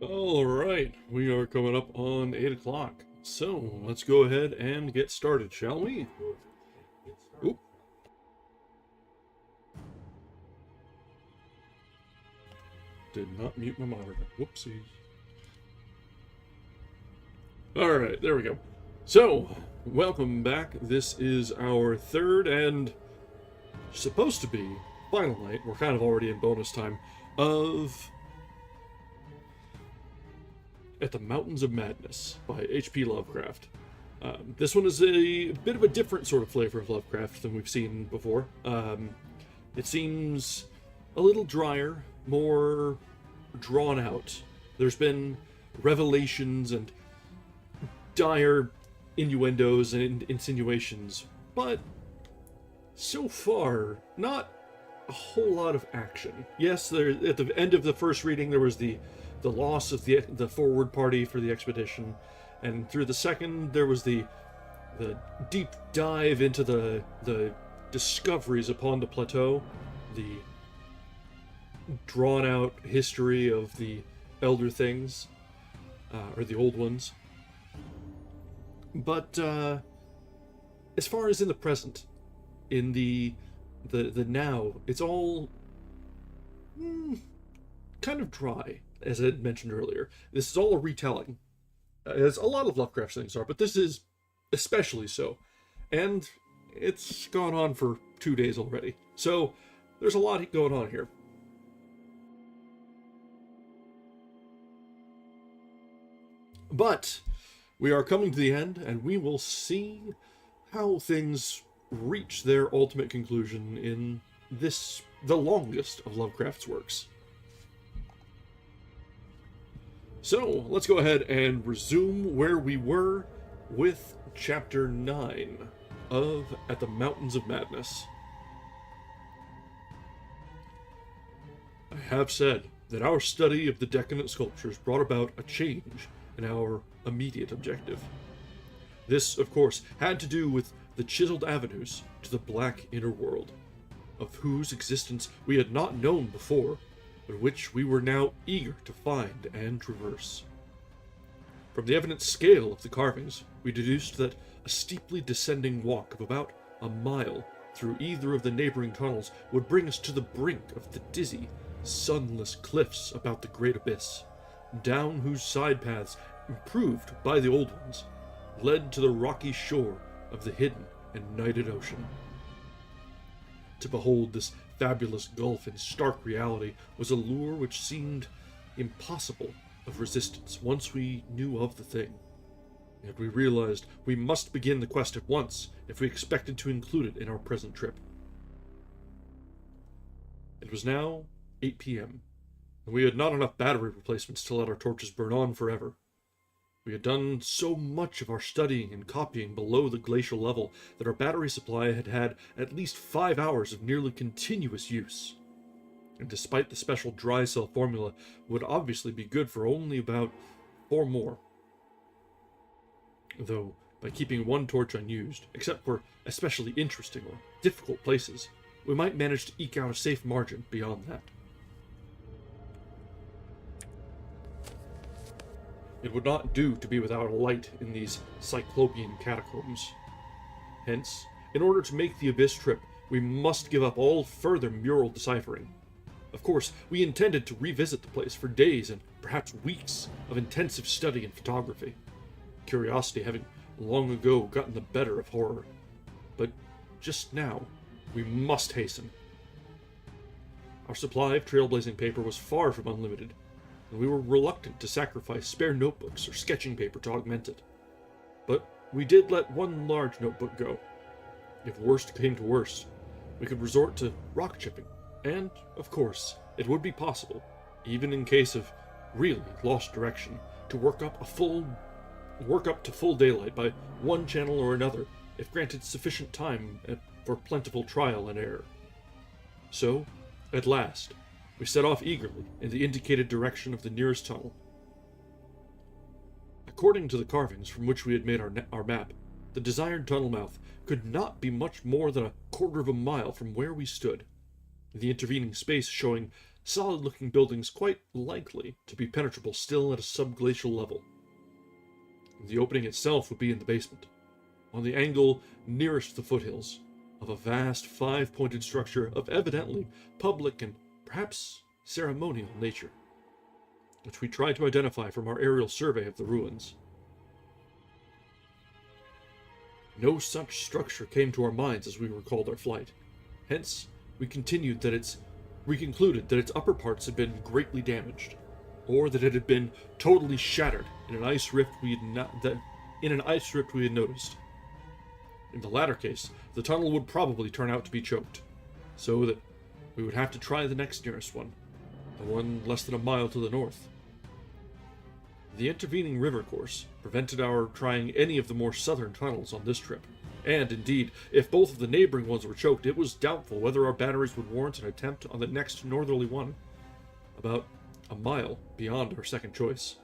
Alright, we are coming up on 8 o'clock. So, let's go ahead and get started, shall we? Oop. Did not mute my monitor. Whoopsies. Alright, there we go. So, welcome back. This is our third and supposed to be final night. We're kind of already in bonus time of At the Mountains of Madness by H.P. Lovecraft. This one is a bit of a different sort of flavor of Lovecraft than we've seen before. It seems a little drier, more drawn out. There's been revelations and dire innuendos and insinuations, but so far, not a whole lot of action. Yes, there at the end of the first reading there was the loss of the forward party for the expedition, and through the second there was the deep dive into the discoveries upon the plateau, the drawn out history of the elder things, or the old ones. But as far as in the present, in the now, it's all kind of dry, as I had mentioned earlier. This is all a retelling, as a lot of Lovecraft things are, but this is especially so. And it's gone on for 2 days already, so there's a lot going on here. But we are coming to the end, and we will see how things reach their ultimate conclusion in this, the longest of Lovecraft's works. So, let's go ahead and resume where we were with Chapter 9 of At the Mountains of Madness. I have said that our study of the decadent sculptures brought about a change in our immediate objective. This, of course, had to do with the chiseled avenues to the black inner world, of whose existence we had not known before, but which we were now eager to find and traverse. From the evident scale of the carvings, we deduced that a steeply descending walk of about a mile through either of the neighboring tunnels would bring us to the brink of the dizzy, sunless cliffs about the great abyss, down whose side paths, improved by the old ones, led to the rocky shore of the hidden and nighted ocean. To behold this fabulous gulf in stark reality was a lure which seemed impossible of resistance once we knew of the thing. Yet we realized we must begin the quest at once if we expected to include it in our present trip. It was now 8 p.m., and we had not enough battery replacements to let our torches burn on forever. We had done so much of our studying and copying below the glacial level that our battery supply had had at least 5 hours of nearly continuous use. And despite the special dry cell formula, would obviously be good for only about 4 more. Though, by keeping one torch unused, except for especially interesting or difficult places, we might manage to eke out a safe margin beyond that. It would not do to be without a light in these cyclopean catacombs. Hence, in order to make the Abyss trip, we must give up all further mural deciphering. Of course, we intended to revisit the place for days and perhaps weeks of intensive study and photography, curiosity having long ago gotten the better of horror. But just now, we must hasten. Our supply of trailblazing paper was far from unlimited, and we were reluctant to sacrifice spare notebooks or sketching paper to augment it. But we did let one large notebook go. If worst came to worst, we could resort to rock chipping, and, of course, it would be possible, even in case of really lost direction, to work up to full daylight by one channel or another, if granted sufficient time for plentiful trial and error. So, at last, we set off eagerly in the indicated direction of the nearest tunnel. According to the carvings from which we had made our map, the desired tunnel mouth could not be much more than a quarter of a mile from where we stood, the intervening space showing solid-looking buildings quite likely to be penetrable still at a subglacial level. The opening itself would be in the basement, on the angle nearest the foothills of a vast five-pointed structure of evidently public and perhaps ceremonial nature, which we tried to identify from our aerial survey of the ruins. No such structure came to our minds as we recalled our flight. Hence, we concluded that its upper parts had been greatly damaged, or that it had been totally shattered in an ice rift we had noticed. In the latter case, the tunnel would probably turn out to be choked, so that we would have to try the next nearest one, the one less than a mile to the north. The intervening river course prevented our trying any of the more southern tunnels on this trip, and indeed, if both of the neighboring ones were choked, it was doubtful whether our batteries would warrant an attempt on the next northerly one, about a mile beyond our second choice.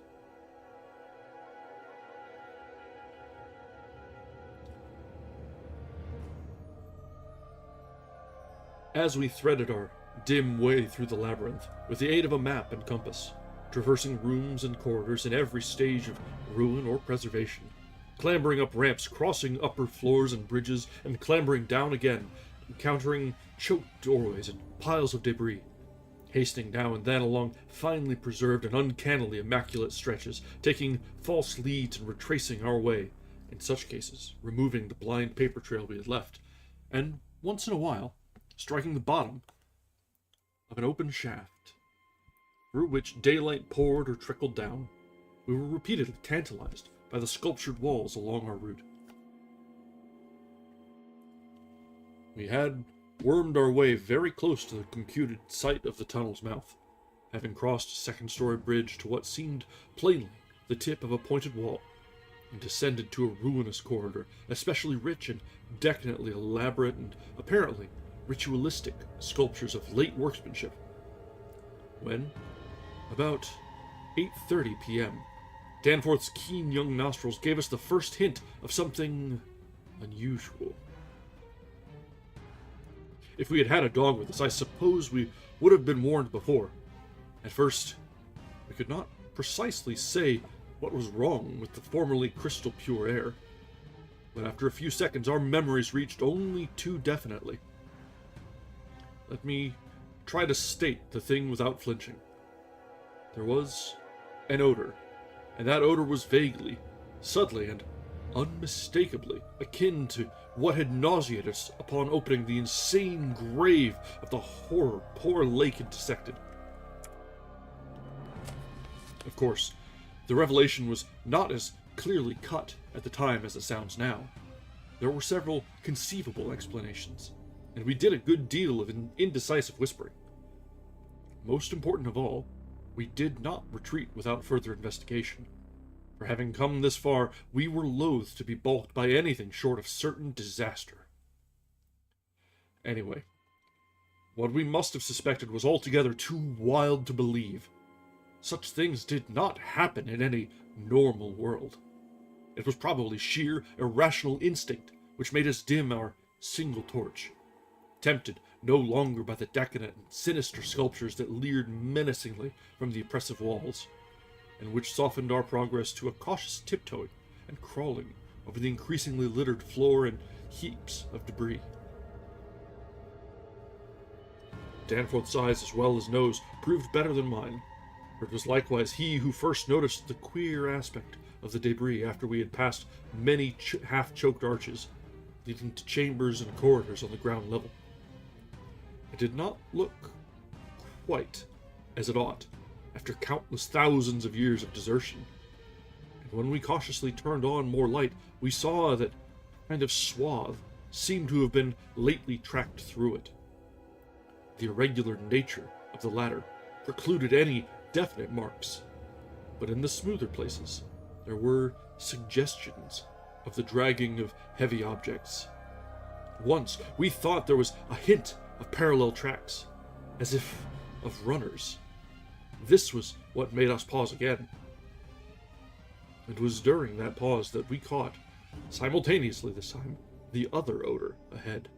As we threaded our dim way through the labyrinth, with the aid of a map and compass, traversing rooms and corridors in every stage of ruin or preservation, clambering up ramps, crossing upper floors and bridges, and clambering down again, encountering choked doorways and piles of debris, hastening now and then along finely preserved and uncannily immaculate stretches, taking false leads and retracing our way, in such cases removing the blind paper trail we had left, and once in a while striking the bottom of an open shaft, through which daylight poured or trickled down. We were repeatedly tantalized by the sculptured walls along our route. We had wormed our way very close to the computed site of the tunnel's mouth, having crossed a second-story bridge to what seemed plainly the tip of a pointed wall, and descended to a ruinous corridor, especially rich in decadently elaborate and apparently ritualistic sculptures of late workmanship, when, about 8:30 p.m., Danforth's keen young nostrils gave us the first hint of something unusual. If we had had a dog with us, I suppose we would have been warned before. At first, we could not precisely say what was wrong with the formerly crystal pure air, but after a few seconds our memories reached only too definitely. Let me try to state the thing without flinching. There was an odor, and that odor was vaguely, subtly, and unmistakably akin to what had nauseated us upon opening the insane grave of the horror poor Lake had dissected. Of course, the revelation was not as clearly cut at the time as it sounds now. There were several conceivable explanations, and we did a good deal of indecisive whispering. Most important of all, we did not retreat without further investigation. For having come this far, we were loath to be balked by anything short of certain disaster. Anyway, what we must have suspected was altogether too wild to believe. Such things did not happen in any normal world. It was probably sheer, irrational instinct which made us dim our single torch, tempted no longer by the decadent and sinister sculptures that leered menacingly from the oppressive walls, and which softened our progress to a cautious tiptoeing and crawling over the increasingly littered floor and heaps of debris. Danforth's eyes as well as nose proved better than mine, for it was likewise he who first noticed the queer aspect of the debris after we had passed many half-choked arches, leading to chambers and corridors on the ground level. It did not look quite as it ought, after countless thousands of years of desertion, and when we cautiously turned on more light, we saw that a kind of swath seemed to have been lately tracked through it. The irregular nature of the latter precluded any definite marks, but in the smoother places there were suggestions of the dragging of heavy objects. Once we thought there was a hint of parallel tracks, as if of runners. This was what made us pause again. It was during that pause that we caught, simultaneously this time, the other odor ahead.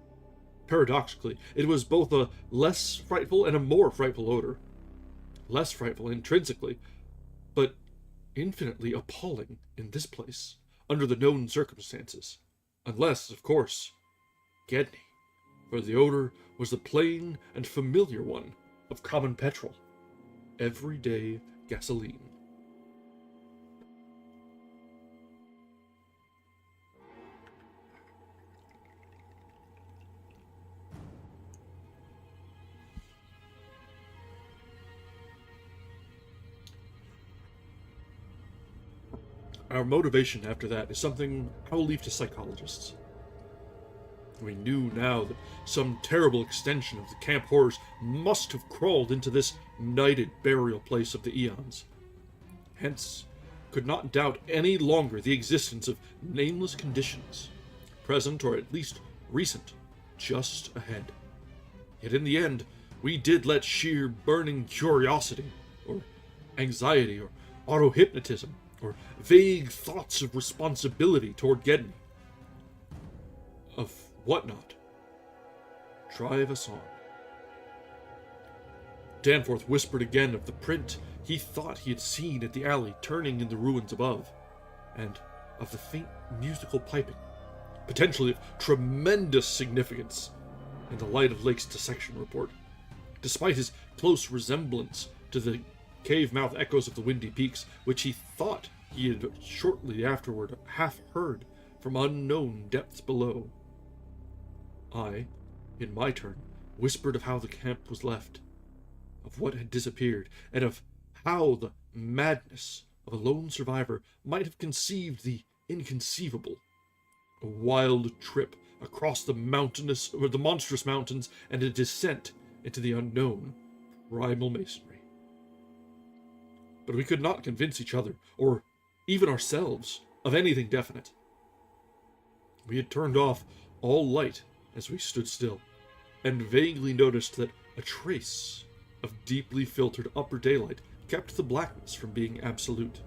Paradoxically, it was both a less frightful and a more frightful odor, less frightful intrinsically, but infinitely appalling in this place, under the known circumstances. Unless, of course, Gedney, for the odor was the plain and familiar one of common petrol, everyday gasoline. Our motivation after that is something I will leave to psychologists. We knew now that some terrible extension of the camp horrors must have crawled into this nighted burial place of the eons. Hence, could not doubt any longer the existence of nameless conditions, present or at least recent, just ahead. Yet in the end, we did let sheer burning curiosity, or anxiety, or auto-hypnotism, or vague thoughts of responsibility toward Gedney, of whatnot, drive us on. Danforth whispered again of the print he thought he had seen at the alley turning in the ruins above, and of the faint musical piping, potentially of tremendous significance in the light of Lake's dissection report, despite his close resemblance to the cave-mouth echoes of the Windy Peaks, which he thought he had shortly afterward half heard from unknown depths below. I, in my turn, whispered of how the camp was left, of what had disappeared, and of how the madness of a lone survivor might have conceived the inconceivable, a wild trip across the monstrous mountains and a descent into the unknown primal masonry. But we could not convince each other, or even ourselves, of anything definite. We had turned off all light as we stood still, and vaguely noticed that a trace of deeply filtered upper daylight kept the blackness from being absolute.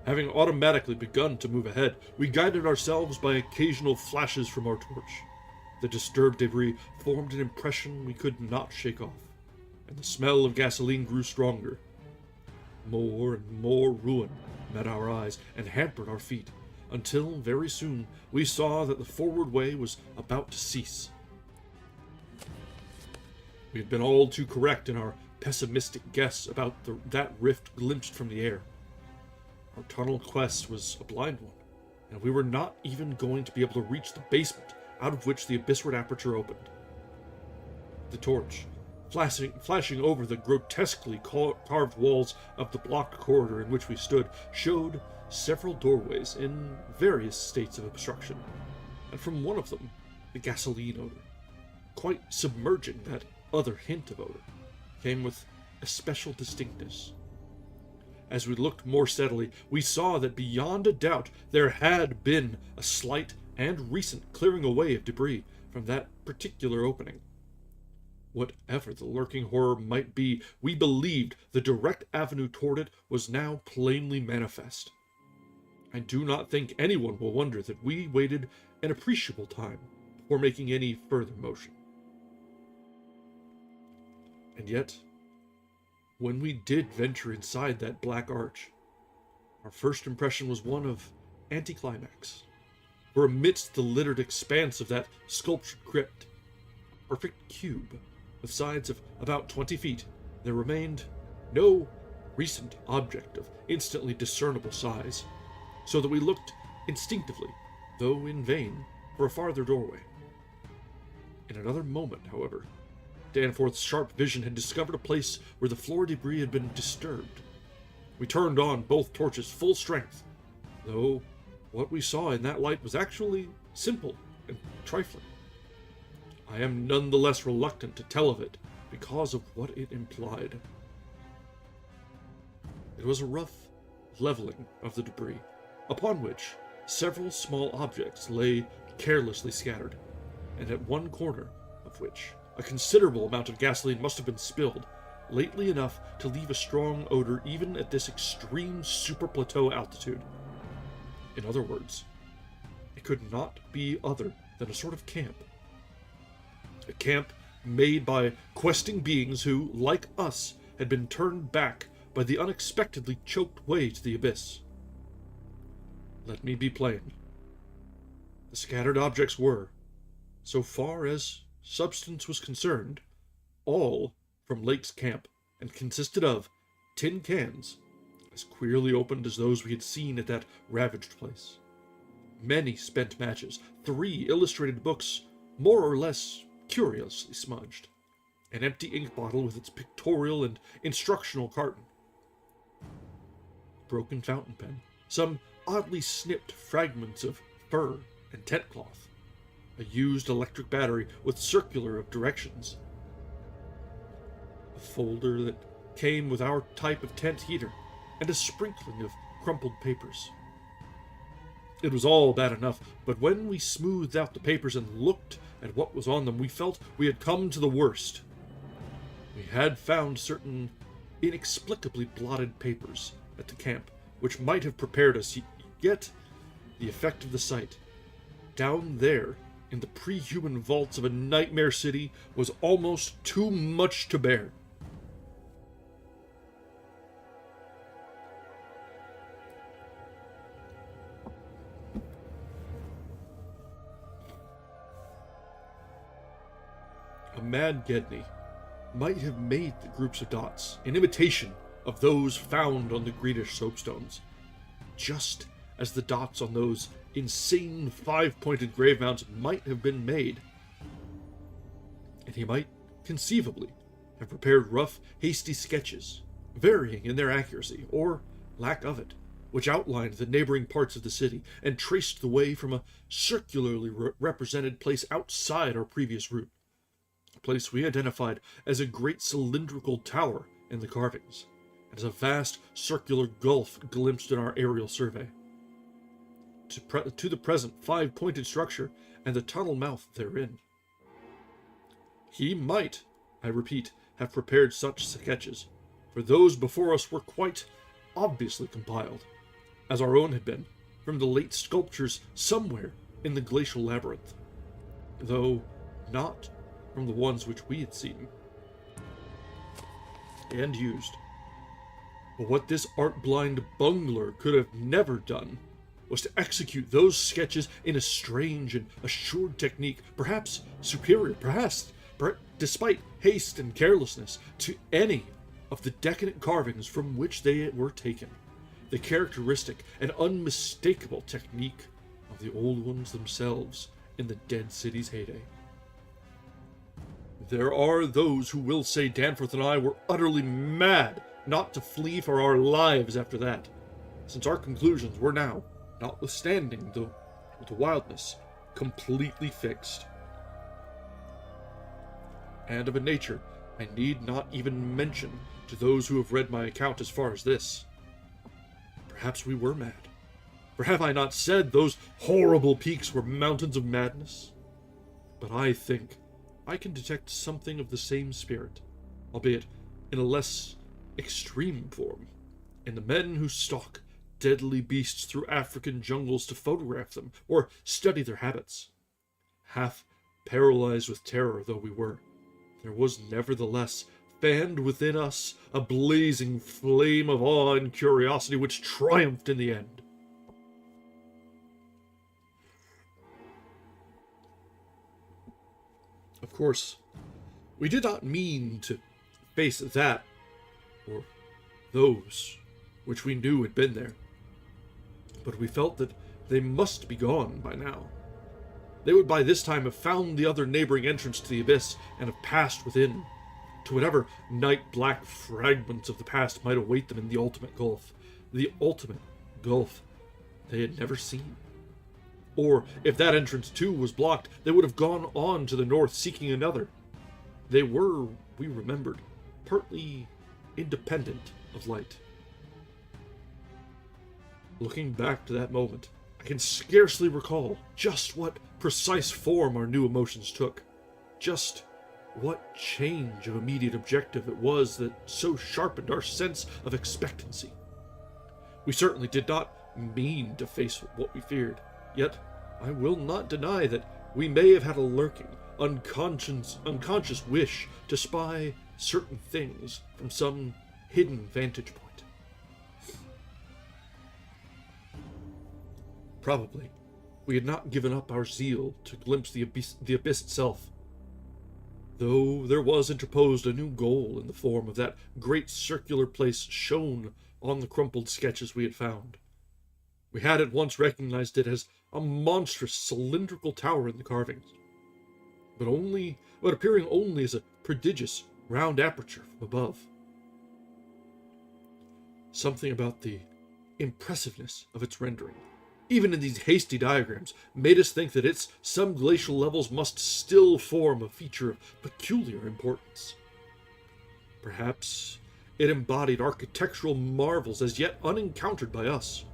Having automatically begun to move ahead, we guided ourselves by occasional flashes from our torch. The disturbed debris formed an impression we could not shake off, and the smell of gasoline grew stronger. More and more ruin met our eyes and hampered our feet, until very soon we saw that the forward way was about to cease. We had been all too correct in our pessimistic guess about that rift glimpsed from the air. Our tunnel quest was a blind one, and we were not even going to be able to reach the basement out of which the abyssward aperture opened. The torch, flashing over the grotesquely carved walls of the blocked corridor in which we stood, showed several doorways in various states of obstruction, and from one of them, the gasoline odor, quite submerging that other hint of odor, came with especial distinctness. As we looked more steadily, we saw that beyond a doubt there had been a slight and recent clearing away of debris from that particular opening. Whatever the lurking horror might be, we believed the direct avenue toward it was now plainly manifest. I do not think anyone will wonder that we waited an appreciable time before making any further motion. And yet, when we did venture inside that black arch, our first impression was one of anticlimax. For amidst the littered expanse of that sculptured crypt, a perfect cube with sides of about 20 feet, there remained no recent object of instantly discernible size, so that we looked instinctively, though in vain, for a farther doorway. In another moment, however, Danforth's sharp vision had discovered a place where the floor debris had been disturbed. We turned on both torches full strength, though what we saw in that light was actually simple and trifling. I am none the less reluctant to tell of it because of what it implied. It was a rough leveling of the debris, upon which several small objects lay carelessly scattered, and at one corner of which a considerable amount of gasoline must have been spilled, lately enough to leave a strong odor even at this extreme super-plateau altitude. In other words, it could not be other than a sort of camp. A camp made by questing beings who, like us, had been turned back by the unexpectedly choked way to the abyss. Let me be plain. The scattered objects were, so far as substance was concerned, all from Lake's camp, and consisted of tin cans, as queerly opened as those we had seen at that ravaged place, many spent matches, 3 illustrated books, more or less curiously smudged, an empty ink bottle with its pictorial and instructional carton, a broken fountain pen, some oddly snipped fragments of fur and tent cloth, a used electric battery with circular of directions, a folder that came with our type of tent heater, and a sprinkling of crumpled papers. It was all bad enough, but when we smoothed out the papers and looked at what was on them, we felt we had come to the worst. We had found certain inexplicably blotted papers at the camp, which might have prepared us, yet the effect of the sight, down there in the pre-human vaults of a nightmare city, was almost too much to bear. A mad Gedney might have made the groups of dots in imitation of those found on the greenish soapstones, just as the dots on those insane 5-pointed grave mounds might have been made. And he might conceivably have prepared rough, hasty sketches, varying in their accuracy, or lack of it, which outlined the neighboring parts of the city, and traced the way from a circularly represented place outside our previous route, a place we identified as a great cylindrical tower in the carvings, and as a vast circular gulf glimpsed in our aerial survey. To the present 5-pointed structure and the tunnel mouth therein. He might, I repeat, have prepared such sketches, for those before us were quite obviously compiled, as our own had been, from the late sculptures somewhere in the glacial labyrinth, though not from the ones which we had seen and used. But what this art-blind bungler could have never done was to execute those sketches in a strange and assured technique, perhaps superior, despite haste and carelessness, to any of the decadent carvings from which they were taken, the characteristic and unmistakable technique of the old ones themselves in the dead city's heyday. There are those who will say Danforth and I were utterly mad not to flee for our lives after that, since our conclusions were now, notwithstanding the wildness, completely fixed. And of a nature I need not even mention to those who have read my account as far as this. Perhaps we were mad. For have I not said those horrible peaks were mountains of madness? But I think I can detect something of the same spirit, albeit in a less extreme form, in the men who stalk deadly beasts through African jungles to photograph them, or study their habits. Half paralyzed with terror though we were, there was nevertheless fanned within us a blazing flame of awe and curiosity which triumphed in the end. Of course, we did not mean to face that, or those, which we knew had been there. But we felt that they must be gone by now. They would by this time have found the other neighboring entrance to the abyss, and have passed within, to whatever night-black fragments of the past might await them in the ultimate gulf they had never seen. Or, if that entrance too was blocked, they would have gone on to the north seeking another. They were, we remembered, partly independent of light. Looking back to that moment, I can scarcely recall just what precise form our new emotions took, just what change of immediate objective it was that so sharpened our sense of expectancy. We certainly did not mean to face what we feared, yet I will not deny that we may have had a lurking, unconscious wish to spy certain things from some hidden vantage point. Probably, we had not given up our zeal to glimpse the abyss itself, though there was interposed a new goal in the form of that great circular place shown on the crumpled sketches we had found. We had at once recognized it as a monstrous cylindrical tower in the carvings, but appearing only as a prodigious round aperture from above. Something about the impressiveness of its rendering, even in these hasty diagrams, made us think that its subglacial levels must still form a feature of peculiar importance. Perhaps it embodied architectural marvels as yet unencountered by us.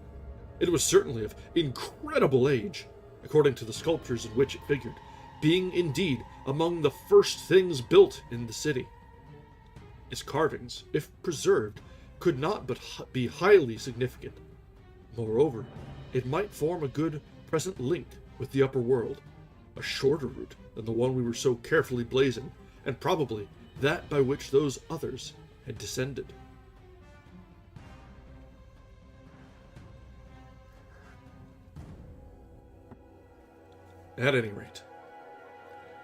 It was certainly of incredible age, according to the sculptures in which it figured, being indeed among the first things built in the city. Its carvings, if preserved, could not but be highly significant. Moreover, it might form a good present link with the upper world, a shorter route than the one we were so carefully blazing, and probably that by which those others had descended. At any rate,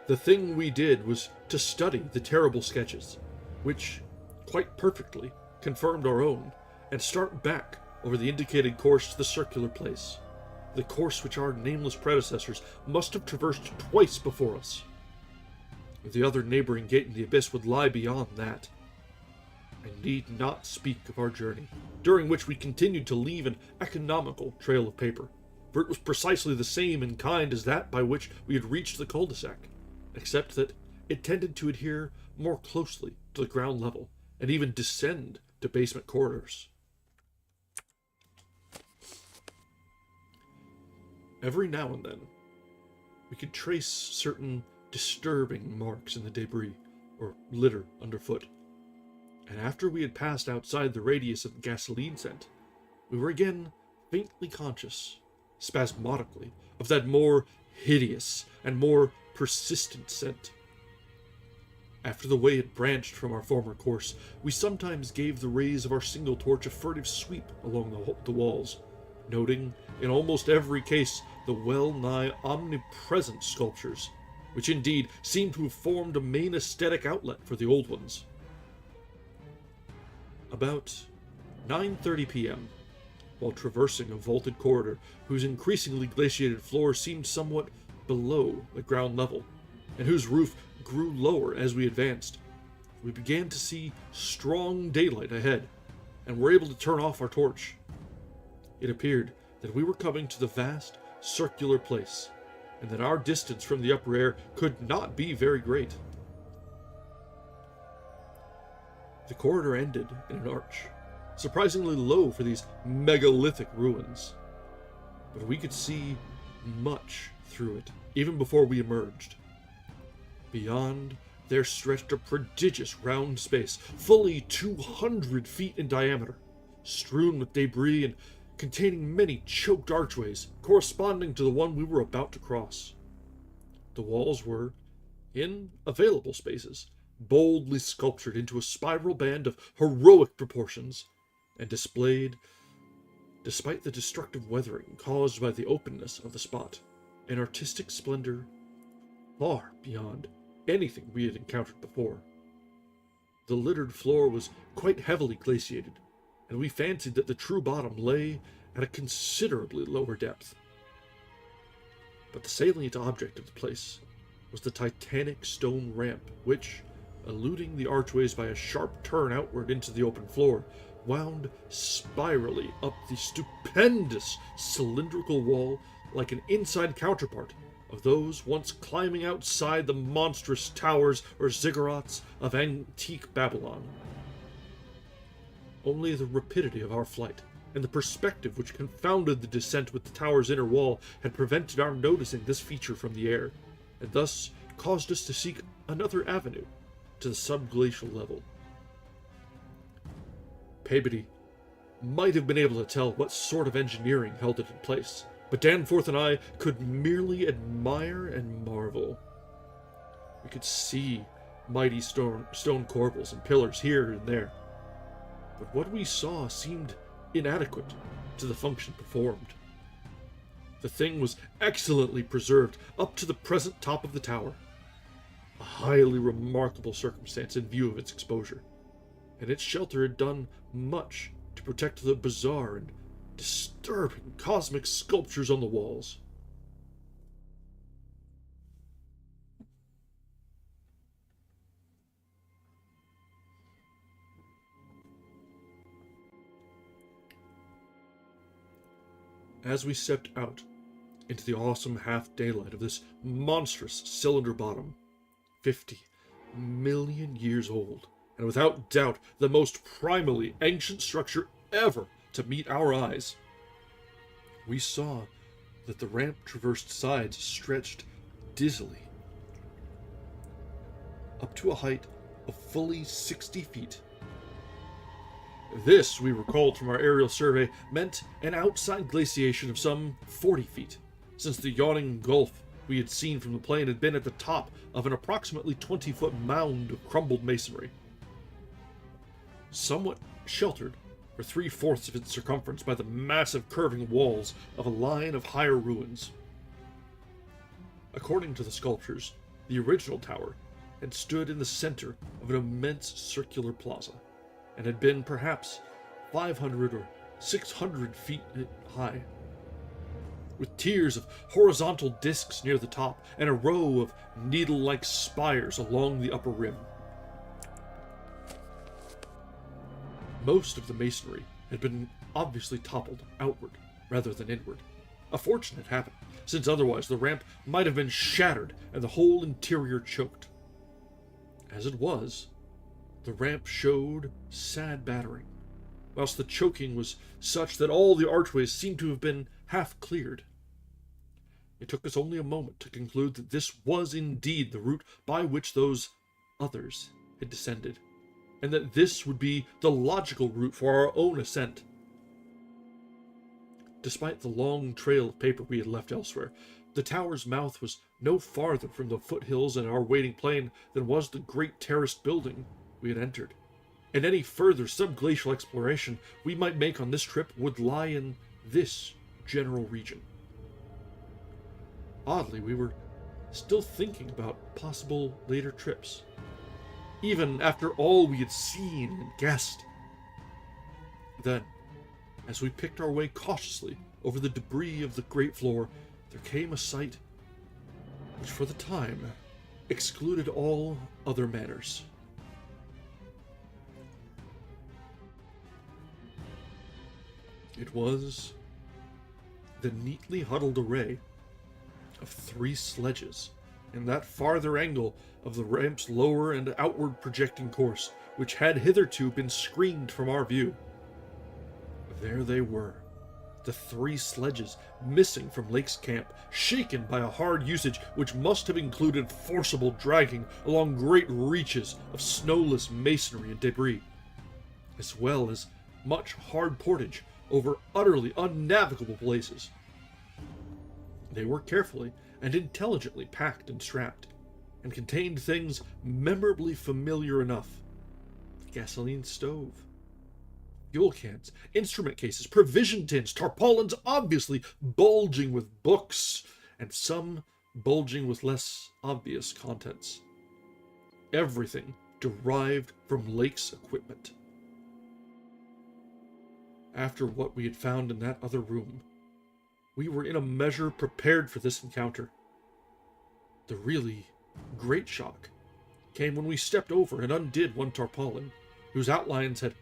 the thing we did was to study the terrible sketches, which quite perfectly confirmed our own, and start back over the indicated course to the circular place, the course which our nameless predecessors must have traversed twice before us. The other neighboring gate in the abyss would lie beyond that. I need not speak of our journey, during which we continued to leave an economical trail of paper, for it was precisely the same in kind as that by which we had reached the cul-de-sac, except that it tended to adhere more closely to the ground level, and even descend to basement corridors. Every now and then, we could trace certain disturbing marks in the debris, or litter underfoot, and after we had passed outside the radius of the gasoline scent, we were again faintly conscious, spasmodically, of that more hideous and more persistent scent. After the way it branched from our former course, we sometimes gave the rays of our single torch a furtive sweep along the walls, noting in almost every case the well-nigh omnipresent sculptures, which indeed seemed to have formed a main aesthetic outlet for the old ones. About 9:30 p.m., while traversing a vaulted corridor whose increasingly glaciated floor seemed somewhat below the ground level, and whose roof grew lower as we advanced, we began to see strong daylight ahead, and were able to turn off our torch. It appeared that we were coming to the vast, circular place, and that our distance from the upper air could not be very great. The corridor ended in an arch, surprisingly low for these megalithic ruins, but we could see much through it, even before we emerged. Beyond, there stretched a prodigious round space, fully 200 feet in diameter, strewn with debris and containing many choked archways corresponding to the one we were about to cross. The walls were, in available spaces, boldly sculptured into a spiral band of heroic proportions, and displayed, despite the destructive weathering caused by the openness of the spot, an artistic splendor far beyond anything we had encountered before. The littered floor was quite heavily glaciated, and we fancied that the true bottom lay at a considerably lower depth. But the salient object of the place was the titanic stone ramp which, eluding the archways by a sharp turn outward into the open floor, wound spirally up the stupendous cylindrical wall like an inside counterpart of those once climbing outside the monstrous towers or ziggurats of antique Babylon. Only the rapidity of our flight, and the perspective which confounded the descent with the tower's inner wall, had prevented our noticing this feature from the air, and thus caused us to seek another avenue to the subglacial level. Peabody might have been able to tell what sort of engineering held it in place, but Danforth and I could merely admire and marvel. We could see mighty stone corbels and pillars here and there. But what we saw seemed inadequate to the function performed. The thing was excellently preserved up to the present top of the tower, a highly remarkable circumstance in view of its exposure, and its shelter had done much to protect the bizarre and disturbing cosmic sculptures on the walls. As we stepped out into the awesome half-daylight of this monstrous cylinder bottom, 50 million years old, and without doubt the most primally ancient structure ever to meet our eyes, we saw that the ramp traversed sides stretched dizzily up to a height of fully 60 feet. This, we recalled from our aerial survey, meant an outside glaciation of some 40 feet, since the yawning gulf we had seen from the plane had been at the top of an approximately 20-foot mound of crumbled masonry. Somewhat sheltered for 3/4 of its circumference by the massive curving walls of a line of higher ruins. According to the sculptures, the original tower had stood in the center of an immense circular plaza, and had been perhaps 500 or 600 feet high, with tiers of horizontal discs near the top and a row of needle-like spires along the upper rim. Most of the masonry had been obviously toppled outward rather than inward, a fortunate habit, since otherwise the ramp might have been shattered and the whole interior choked. As it was, the ramp showed sad battering, whilst the choking was such that all the archways seemed to have been half cleared. It took us only a moment to conclude that this was indeed the route by which those others had descended, and that this would be the logical route for our own ascent. Despite the long trail of paper we had left elsewhere, the tower's mouth was no farther from the foothills and our waiting plane than was the great terraced building we had entered, and any further subglacial exploration we might make on this trip would lie in this general region. Oddly, we were still thinking about possible later trips, even after all we had seen and guessed. Then, as we picked our way cautiously over the debris of the great floor, there came a sight which for the time excluded all other manners. It was the neatly huddled array of 3 sledges in that farther angle of the ramp's lower and outward projecting course, which had hitherto been screened from our view. There they were, the 3 sledges missing from Lake's camp, shaken by a hard usage which must have included forcible dragging along great reaches of snowless masonry and debris, as well as much hard portage over utterly unnavigable places. They were carefully and intelligently packed and strapped, and contained things memorably familiar enough: the gasoline stove, fuel cans, instrument cases, provision tins, tarpaulins obviously bulging with books, and some bulging with less obvious contents. Everything derived from Lake's equipment. After what we had found in that other room, we were in a measure prepared for this encounter. The really great shock came when we stepped over and undid one tarpaulin, whose outlines had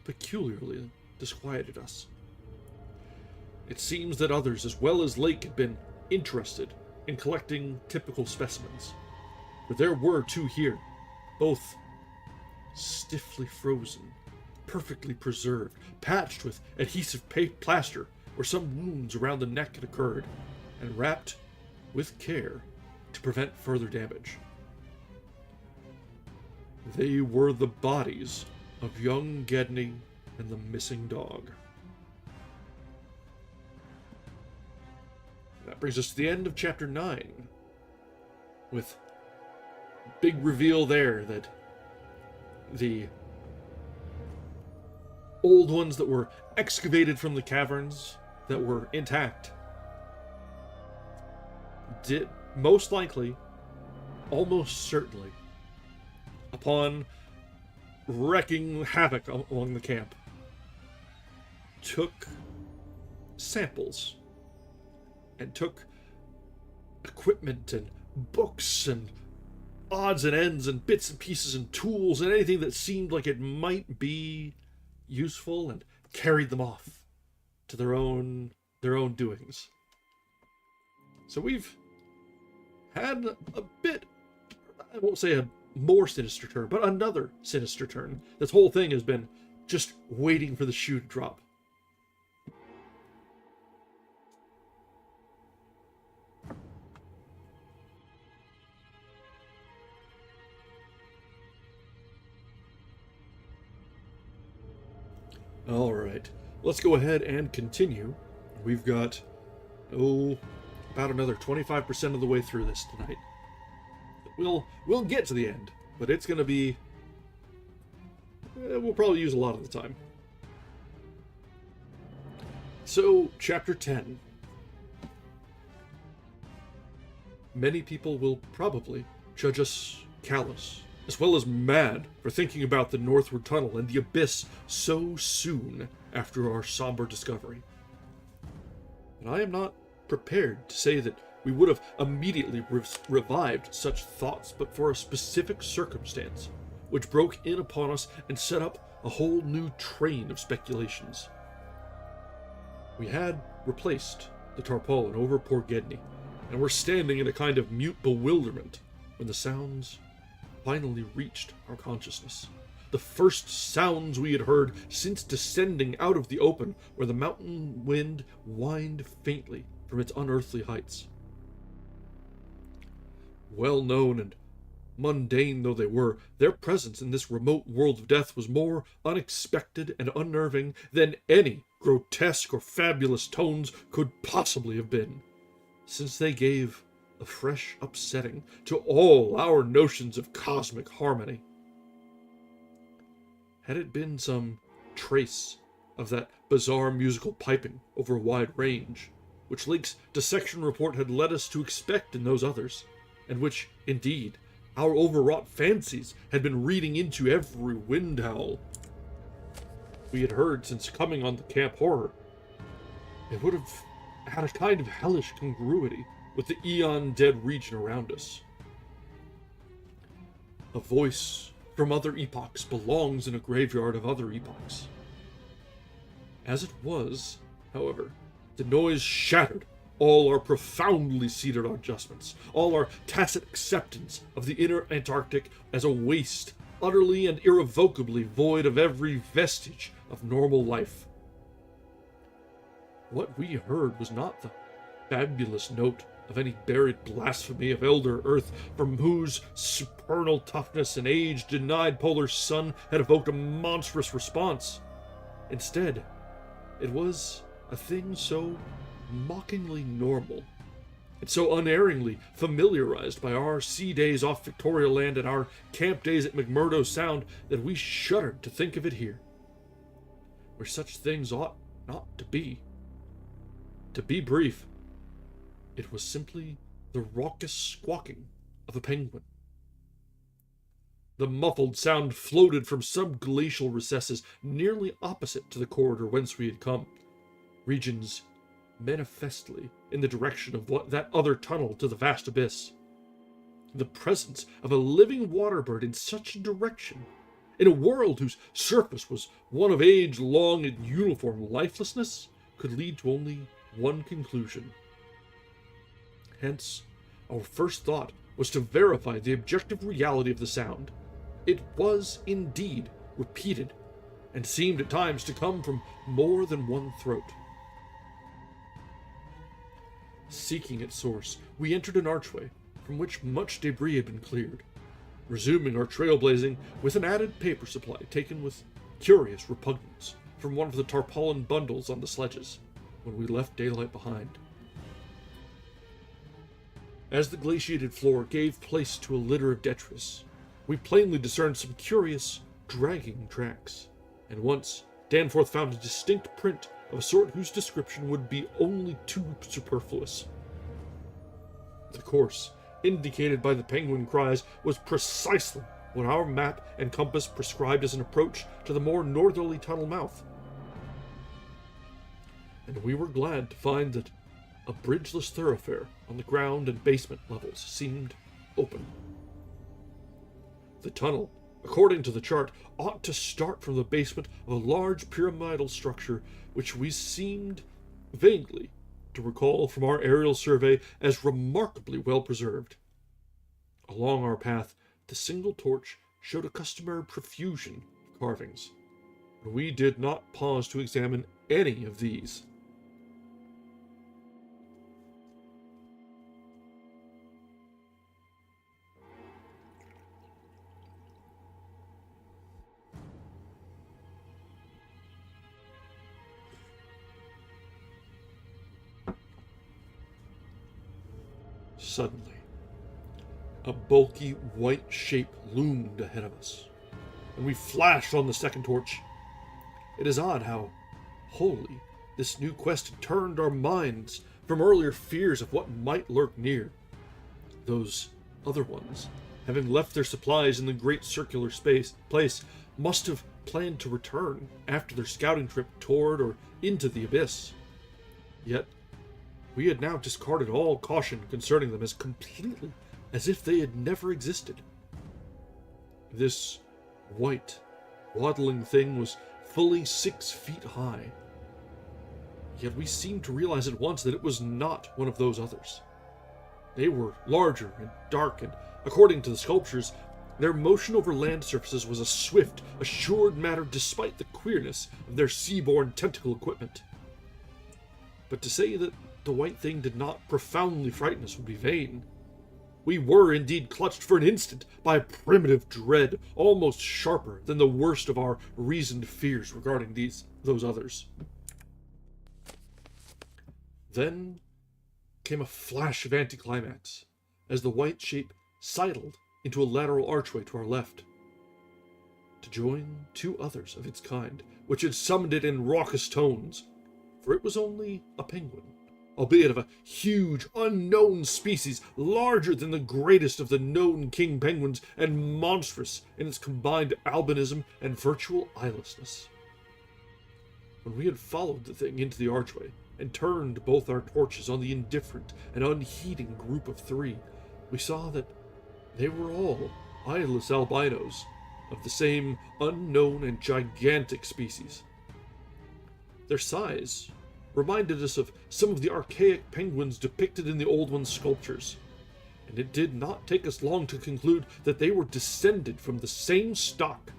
peculiarly disquieted us. It seems that others, as well as Lake, had been interested in collecting typical specimens, for there were 2 here, both stiffly frozen, perfectly preserved, patched with adhesive plaster where some wounds around the neck had occurred, and wrapped with care to prevent further damage. They were the bodies of young Gedney and the missing dog. That brings us to the end of chapter 9, with big reveal there that the old ones that were excavated from the caverns that were intact did most likely, almost certainly, upon wreaking havoc along the camp, took samples and took equipment and books and odds and ends and bits and pieces and tools and anything that seemed like it might be useful and carried them off to their own doings. So we've had a bit, I won't say a more sinister turn, but another sinister turn. This whole thing has been just waiting for the shoe to drop. All right, let's go ahead and continue. We've got, about another 25% of the way through this tonight. We'll get to the end, but it's going to be, we'll probably use a lot of the time. So, Chapter 10. Many people will probably judge us callous, as well as mad, for thinking about the northward tunnel and the abyss so soon after our somber discovery. And I am not prepared to say that we would have immediately revived such thoughts, but for a specific circumstance, which broke in upon us and set up a whole new train of speculations. We had replaced the tarpaulin over poor Gedney, and were standing in a kind of mute bewilderment when the sounds finally reached our consciousness. The first sounds we had heard since descending out of the open, where the mountain wind whined faintly from its unearthly heights. Well known and mundane though they were, their presence in this remote world of death was more unexpected and unnerving than any grotesque or fabulous tones could possibly have been, since they gave a fresh upsetting to all our notions of cosmic harmony. Had it been some trace of that bizarre musical piping over a wide range, which Link's dissection report had led us to expect in those others, and which, indeed, our overwrought fancies had been reading into every wind howl we had heard since coming on the Camp Horror, it would have had a kind of hellish congruity with the eon-dead region around us. A voice from other epochs belongs in a graveyard of other epochs. As it was, however, the noise shattered all our profoundly seated adjustments, all our tacit acceptance of the inner Antarctic as a waste, utterly and irrevocably void of every vestige of normal life. What we heard was not the fabulous note of any buried blasphemy of elder Earth, from whose supernal toughness an age-denied polar sun had evoked a monstrous response. Instead, it was a thing so mockingly normal, and so unerringly familiarized by our sea days off Victoria Land and our camp days at McMurdo Sound, that we shuddered to think of it here, where such things ought not to be. To be brief, it was simply the raucous squawking of a penguin. The muffled sound floated from subglacial recesses nearly opposite to the corridor whence we had come, regions manifestly in the direction of that other tunnel to the vast abyss. The presence of a living water bird in such a direction, in a world whose surface was one of age-long and uniform lifelessness, could lead to only one conclusion. Hence, our first thought was to verify the objective reality of the sound. It was indeed repeated, and seemed at times to come from more than one throat. Seeking its source, we entered an archway from which much debris had been cleared, resuming our trailblazing with an added paper supply taken with curious repugnance from one of the tarpaulin bundles on the sledges when we left daylight behind. As the glaciated floor gave place to a litter of detritus, we plainly discerned some curious, dragging tracks, and once Danforth found a distinct print of a sort whose description would be only too superfluous. The course, indicated by the penguin cries, was precisely what our map and compass prescribed as an approach to the more northerly tunnel mouth. And we were glad to find that a bridgeless thoroughfare on the ground and basement levels seemed open. The tunnel, according to the chart, ought to start from the basement of a large pyramidal structure which we seemed vaguely to recall from our aerial survey as remarkably well preserved. Along our path, the single torch showed a customary profusion of carvings, and we did not pause to examine any of these. Suddenly, a bulky white shape loomed ahead of us, and we flashed on the second torch. It is odd how wholly this new quest had turned our minds from earlier fears of what might lurk near. Those other ones, having left their supplies in the great circular place, must have planned to return after their scouting trip toward or into the abyss. Yet, we had now discarded all caution concerning them as completely as if they had never existed. This white, waddling thing was fully 6 feet high, yet we seemed to realize at once that it was not one of those others. They were larger and dark, and according to the sculptures, their motion over land surfaces was a swift, assured matter despite the queerness of their seaborne tentacle equipment. But to say that the white thing did not profoundly frighten us would be vain. We were indeed clutched for an instant by a primitive dread, almost sharper than the worst of our reasoned fears regarding those others. Then came a flash of anticlimax, as the white shape sidled into a lateral archway to our left, to join 2 others of its kind, which had summoned it in raucous tones, for it was only a penguin, albeit of a huge, unknown species, larger than the greatest of the known king penguins, and monstrous in its combined albinism and virtual eyelessness. When we had followed the thing into the archway, and turned both our torches on the indifferent and unheeding group of 3, we saw that they were all eyeless albinos of the same unknown and gigantic species. Their size reminded us of some of the archaic penguins depicted in the Old One's sculptures, and it did not take us long to conclude that they were descended from the same stock,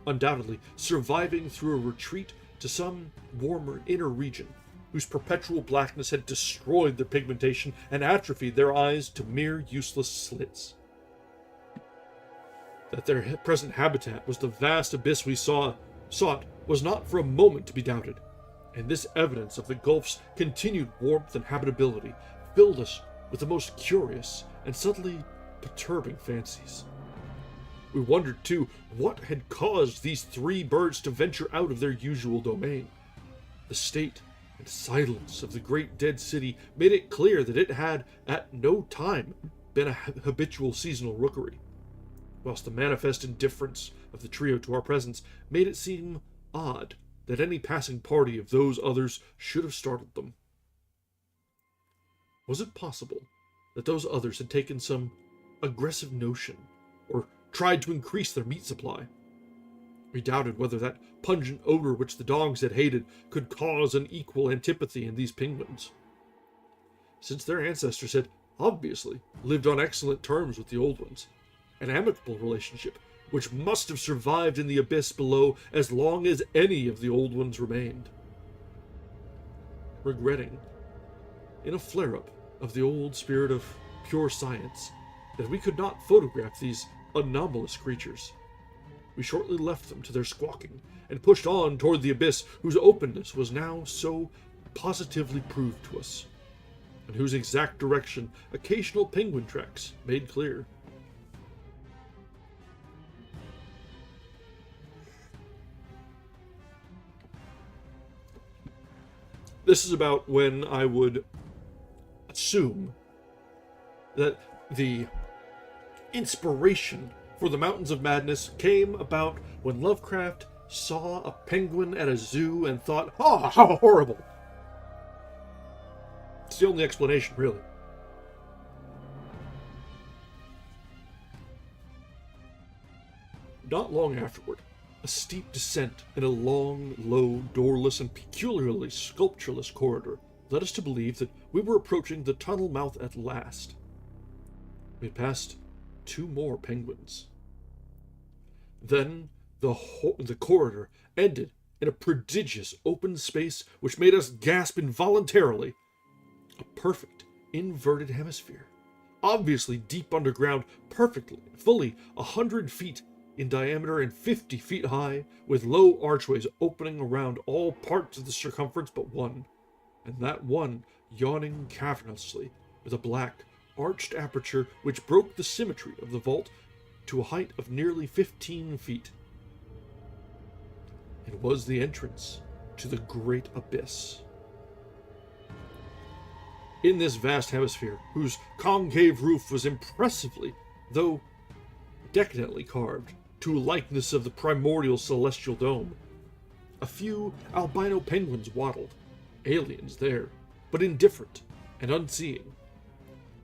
undoubtedly surviving through a retreat to some warmer inner region, whose perpetual blackness had destroyed their pigmentation and atrophied their eyes to mere useless slits. That their present habitat was the vast abyss we sought was not for a moment to be doubted, and this evidence of the gulf's continued warmth and habitability filled us with the most curious and subtly perturbing fancies. We wondered, too, what had caused these 3 birds to venture out of their usual domain. The state and silence of the great dead city made it clear that it had at no time been a habitual seasonal rookery, whilst the manifest indifference of the trio to our presence made it seem odd that any passing party of those others should have startled them. Was it possible that those others had taken some aggressive notion, or tried to increase their meat supply? We doubted whether that pungent odor which the dogs had hated could cause an equal antipathy in these penguins, since their ancestors had obviously lived on excellent terms with the Old Ones, an amicable relationship which must have survived in the abyss below as long as any of the Old Ones remained. Regretting, in a flare-up of the old spirit of pure science, that we could not photograph these anomalous creatures, we shortly left them to their squawking, and pushed on toward the abyss whose openness was now so positively proved to us. and whose exact direction occasional penguin tracks made clear. This is about when I would assume that the inspiration for the Mountains of Madness came about when Lovecraft saw a penguin at a zoo and thought, "Oh, how horrible!" It's the only explanation, really. Not long afterward, a steep descent in a long, low, doorless, and peculiarly sculptureless corridor led us to believe that we were approaching the tunnel mouth at last. We had passed 2 more penguins. Then the corridor ended in a prodigious open space which made us gasp involuntarily. A perfect inverted hemisphere, obviously deep underground, perfectly, fully 100 feet in diameter and 50 feet high, with low archways opening around all parts of the circumference but one, and that one yawning cavernously with a black, arched aperture which broke the symmetry of the vault to a height of nearly 15 feet. It was the entrance to the great abyss. In this vast hemisphere, whose concave roof was impressively, though decadently carved, to a likeness of the primordial celestial dome, a few albino penguins waddled, aliens there, but indifferent and unseeing.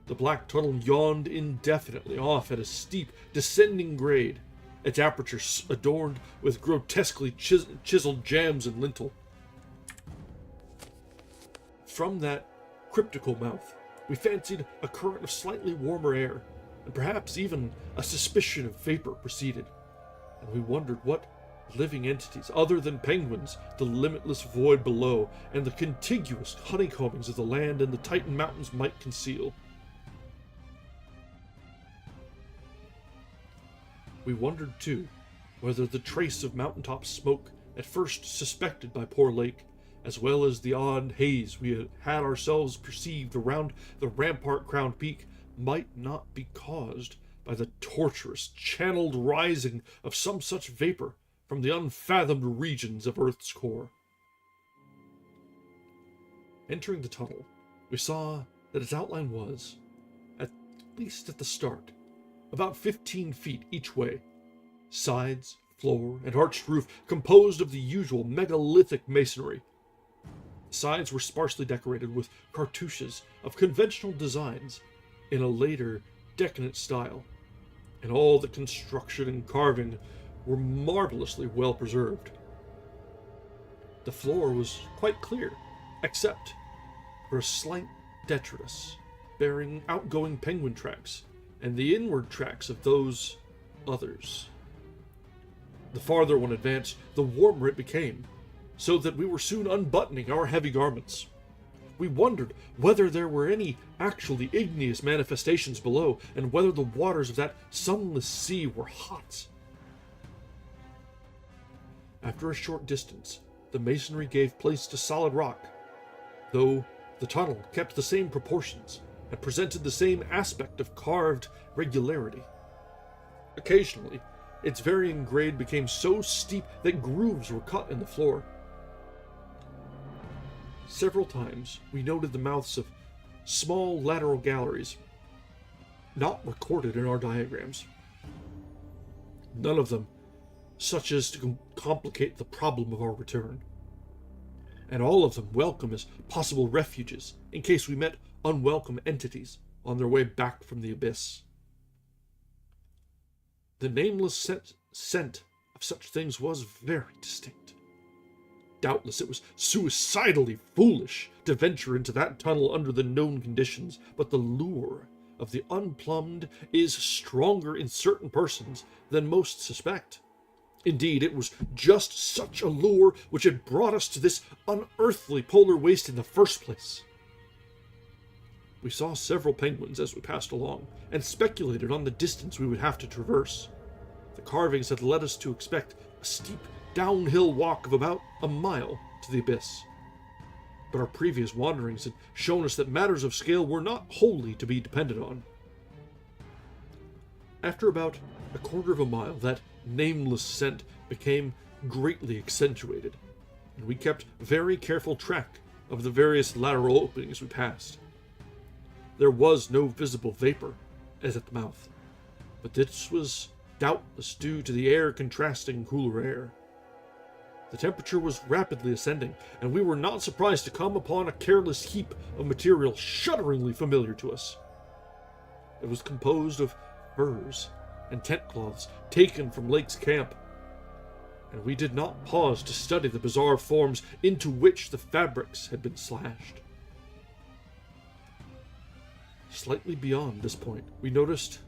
The black tunnel yawned indefinitely off at a steep, descending grade, its aperture adorned with grotesquely chiseled jambs and lintel. From that cryptical mouth, we fancied a current of slightly warmer air, and perhaps even a suspicion of vapor proceeded, and we wondered what living entities, other than penguins, the limitless void below, and the contiguous honeycombings of the land and the Titan mountains might conceal. We wondered, too, whether the trace of mountaintop smoke, at first suspected by poor Lake, as well as the odd haze we had ourselves perceived around the rampart-crowned peak, might not be caused by the torturous, channeled rising of some such vapor from the unfathomed regions of Earth's core. Entering the tunnel, we saw that its outline was, at least at the start, about 15 feet each way, sides, floor, and arched roof composed of the usual megalithic masonry. The sides were sparsely decorated with cartouches of conventional designs in a later, decadent style, and all the construction and carving were marvelously well preserved. The floor was quite clear, except for a slight detritus bearing outgoing penguin tracks and the inward tracks of those others. The farther one advanced, the warmer it became, so that we were soon unbuttoning our heavy garments. We wondered whether there were any actually igneous manifestations below, and whether the waters of that sunless sea were hot. After a short distance, the masonry gave place to solid rock, though the tunnel kept the same proportions and presented the same aspect of carved regularity. Occasionally, its varying grade became so steep that grooves were cut in the floor. Several times we noted the mouths of small lateral galleries, not recorded in our diagrams. None of them such as to complicate the problem of our return, and all of them welcome as possible refuges in case we met unwelcome entities on their way back from the abyss. The nameless scent of such things was very distinct. Doubtless it was suicidally foolish to venture into that tunnel under the known conditions, but the lure of the unplumbed is stronger in certain persons than most suspect. Indeed, it was just such a lure which had brought us to this unearthly polar waste in the first place. We saw several penguins as we passed along, and speculated on the distance we would have to traverse. The carvings had led us to expect a steep downhill walk of about a mile to the abyss. but our previous wanderings had shown us that matters of scale were not wholly to be depended on. After about a quarter of a mile, that nameless scent became greatly accentuated, and we kept very careful track of the various lateral openings we passed. There was no visible vapor, as at the mouth, but this was doubtless due to the air contrasting cooler air. The temperature was rapidly ascending, and we were not surprised to come upon a careless heap of material shudderingly familiar to us. It was composed of furs and tent cloths taken from Lake's camp, and we did not pause to study the bizarre forms into which the fabrics had been slashed. Slightly beyond this point, we noticed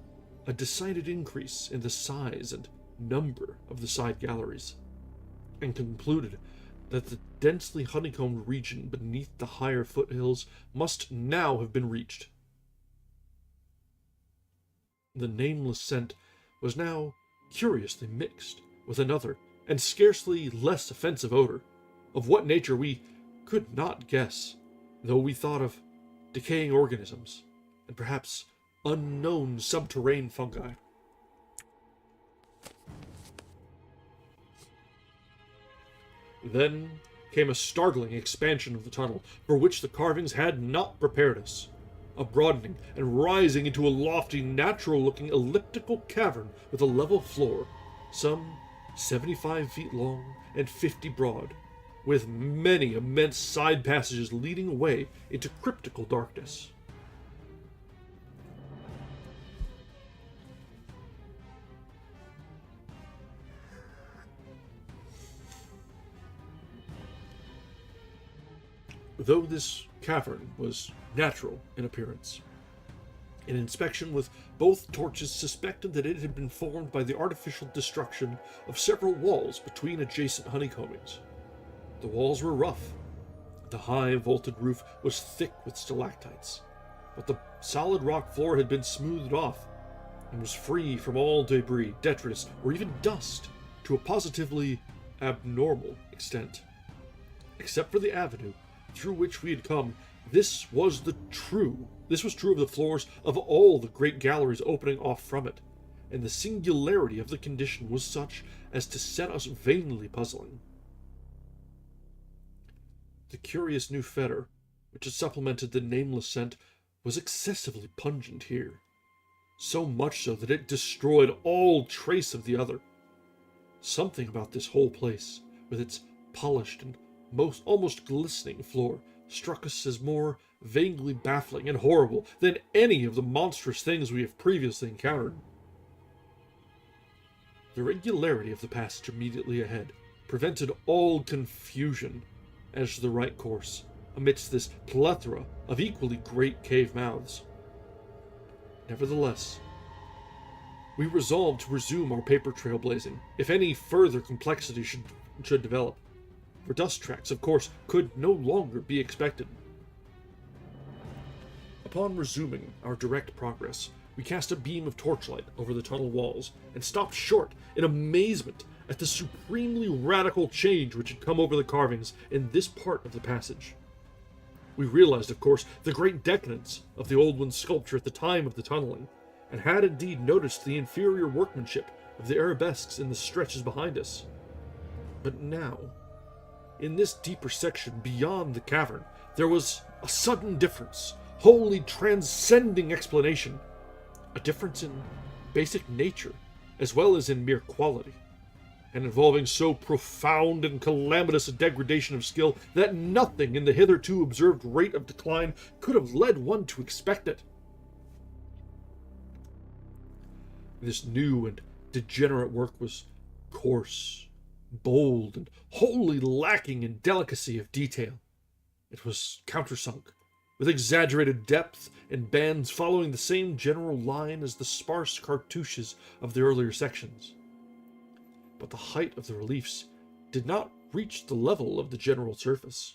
a decided increase in the size and number of the side galleries, and concluded that the densely honeycombed region beneath the higher foothills must now have been reached. The nameless scent was now curiously mixed with another and scarcely less offensive odor, of what nature we could not guess, though we thought of decaying organisms and perhaps unknown subterranean fungi. Then came a startling expansion of the tunnel, for which the carvings had not prepared us. A broadening and rising into a lofty, natural-looking elliptical cavern with a level floor, some 75 feet long and 50 broad, with many immense side passages leading away into cryptical darkness. Though this cavern was natural in appearance, an inspection with both torches suspected that it had been formed by the artificial destruction of several walls between adjacent honeycombings. The walls were rough. The high vaulted roof was thick with stalactites, but the solid rock floor had been smoothed off and was free from all debris, detritus, or even dust to a positively abnormal extent. Except for the avenue through which we had come, this was true of the floors of all the great galleries opening off from it, and the singularity of the condition was such as to set us vainly puzzling. The curious new fetid, which had supplemented the nameless scent, was excessively pungent here, so much so that it destroyed all trace of the other. Something about this whole place, with its polished and almost glistening floor, struck us as more vaguely baffling and horrible than any of the monstrous things we have previously encountered. The regularity of the passage immediately ahead prevented all confusion as to the right course, amidst this plethora of equally great cave mouths. Nevertheless, we resolved to resume our paper trail blazing, if any further complexity should develop, for dust tracks, of course, could no longer be expected. Upon resuming our direct progress, we cast a beam of torchlight over the tunnel walls and stopped short in amazement at the supremely radical change which had come over the carvings in this part of the passage. We realized, of course, the great decadence of the old one's sculpture at the time of the tunneling, and had indeed noticed the inferior workmanship of the arabesques in the stretches behind us. But now, in this deeper section beyond the cavern, there was a sudden difference, wholly transcending explanation, a difference in basic nature as well as in mere quality, and involving so profound and calamitous a degradation of skill that nothing in the hitherto observed rate of decline could have led one to expect it. This new and degenerate work was coarse, bold, and wholly lacking in delicacy of detail. It was countersunk, with exaggerated depth and bands following the same general line as the sparse cartouches of the earlier sections. But the height of the reliefs did not reach the level of the general surface.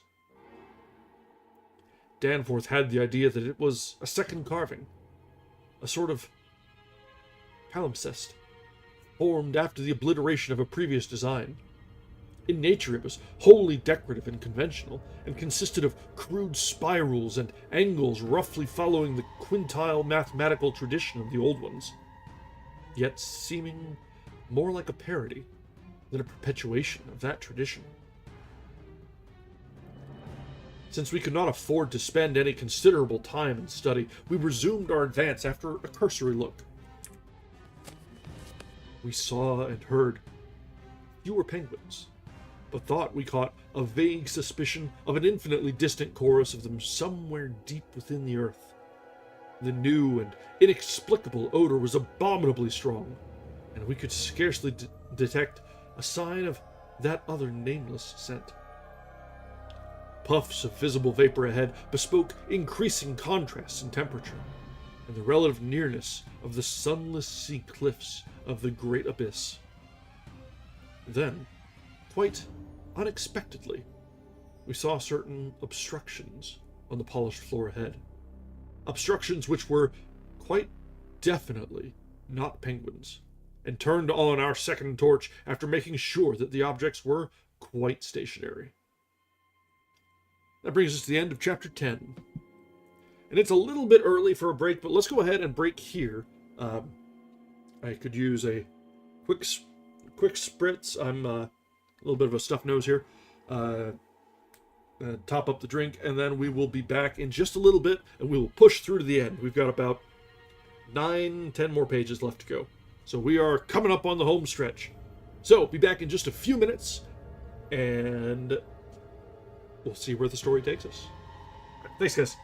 Danforth had the idea that it was a second carving, a sort of palimpsest, formed after the obliteration of a previous design. In nature, it was wholly decorative and conventional, and consisted of crude spirals and angles roughly following the quintile mathematical tradition of the old ones, yet seeming more like a parody than a perpetuation of that tradition. Since we could not afford to spend any considerable time in study, we resumed our advance after a cursory look. We saw and heard fewer penguins, but thought we caught a vague suspicion of an infinitely distant chorus of them somewhere deep within the earth. The new and inexplicable odor was abominably strong, and we could scarcely detect a sign of that other nameless scent. Puffs of visible vapor ahead bespoke increasing contrasts in temperature, and the relative nearness of the sunless sea cliffs of the great abyss. Then, quite unexpectedly, we saw certain obstructions on the polished floor ahead. Obstructions which were quite definitely not penguins, and turned on our second torch after making sure that the objects were quite stationary. That brings us to the end of chapter 10. And it's a little bit early for a break, but let's go ahead and break here. I could use a quick spritz. I'm a little bit of a stuffed nose here. Top up the drink, and then we will be back in just a little bit, and we will push through to the end. We've got about 9-10 more pages left to go. So we are coming up on the home stretch. So, be back in just a few minutes, and we'll see where the story takes us. Thanks, guys.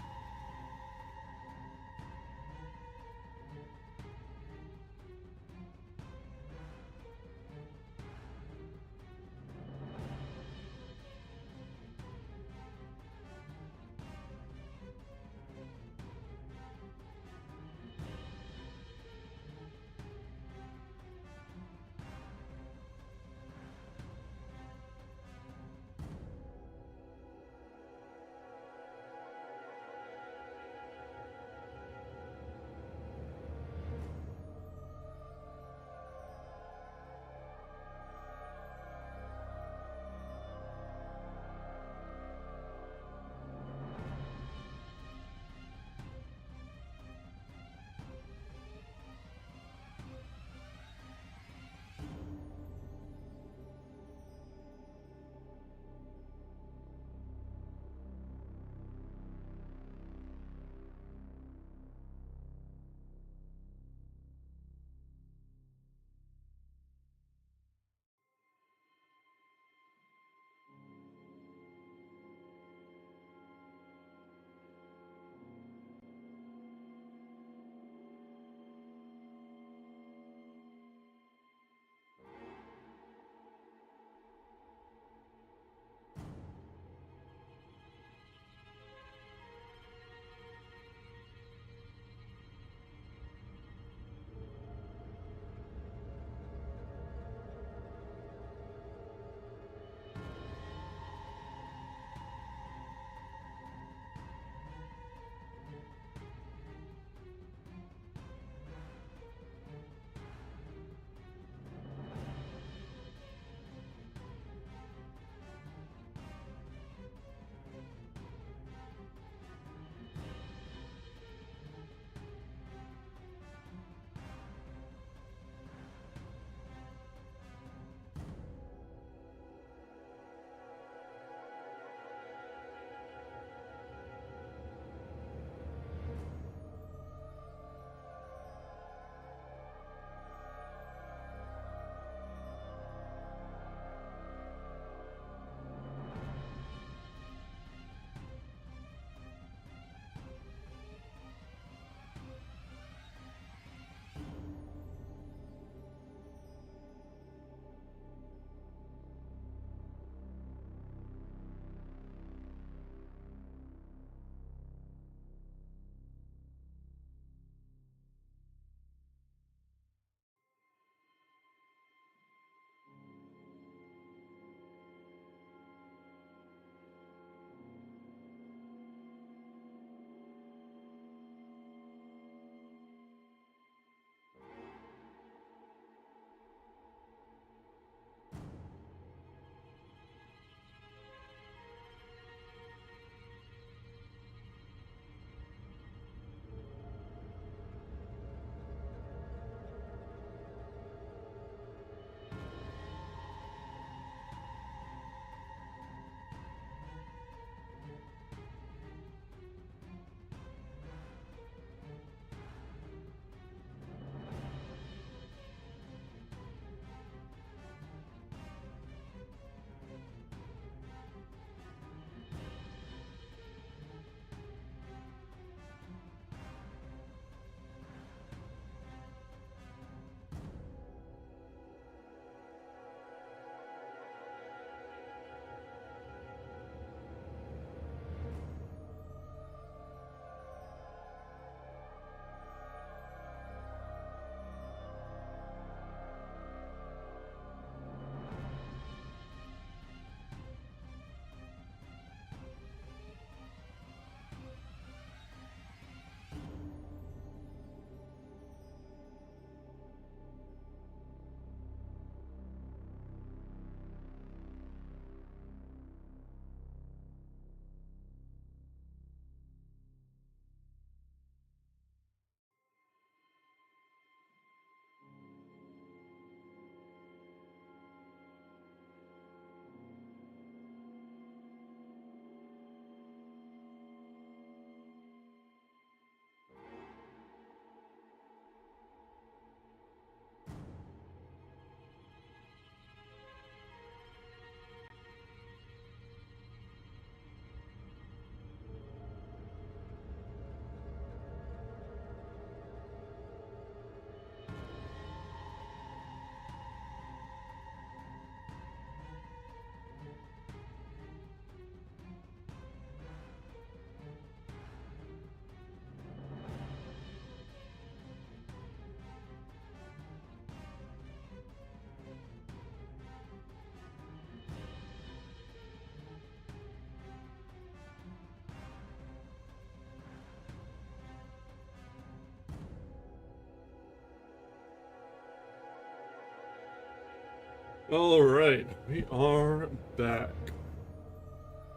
Alright, we are back.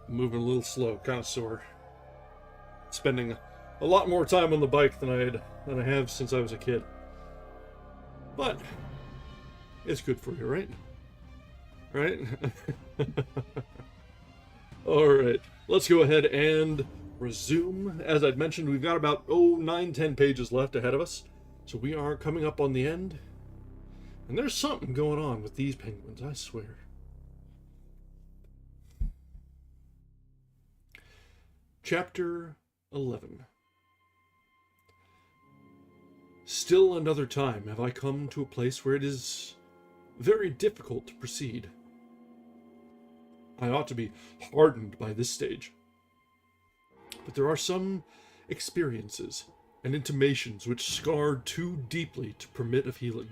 Moving a little slow, kind of sore. Spending a lot more time on the bike than I have since I was a kid. But it's good for you, right? Right? Alright, let's go ahead and resume. As I'd mentioned, we've got about 9-10 pages left ahead of us. So we are coming up on the end. And there's something going on with these penguins, I swear. Chapter 11. Still another time have I come to a place where it is very difficult to proceed. I ought to be hardened by this stage. But there are some experiences and intimations which scarred too deeply to permit of healing,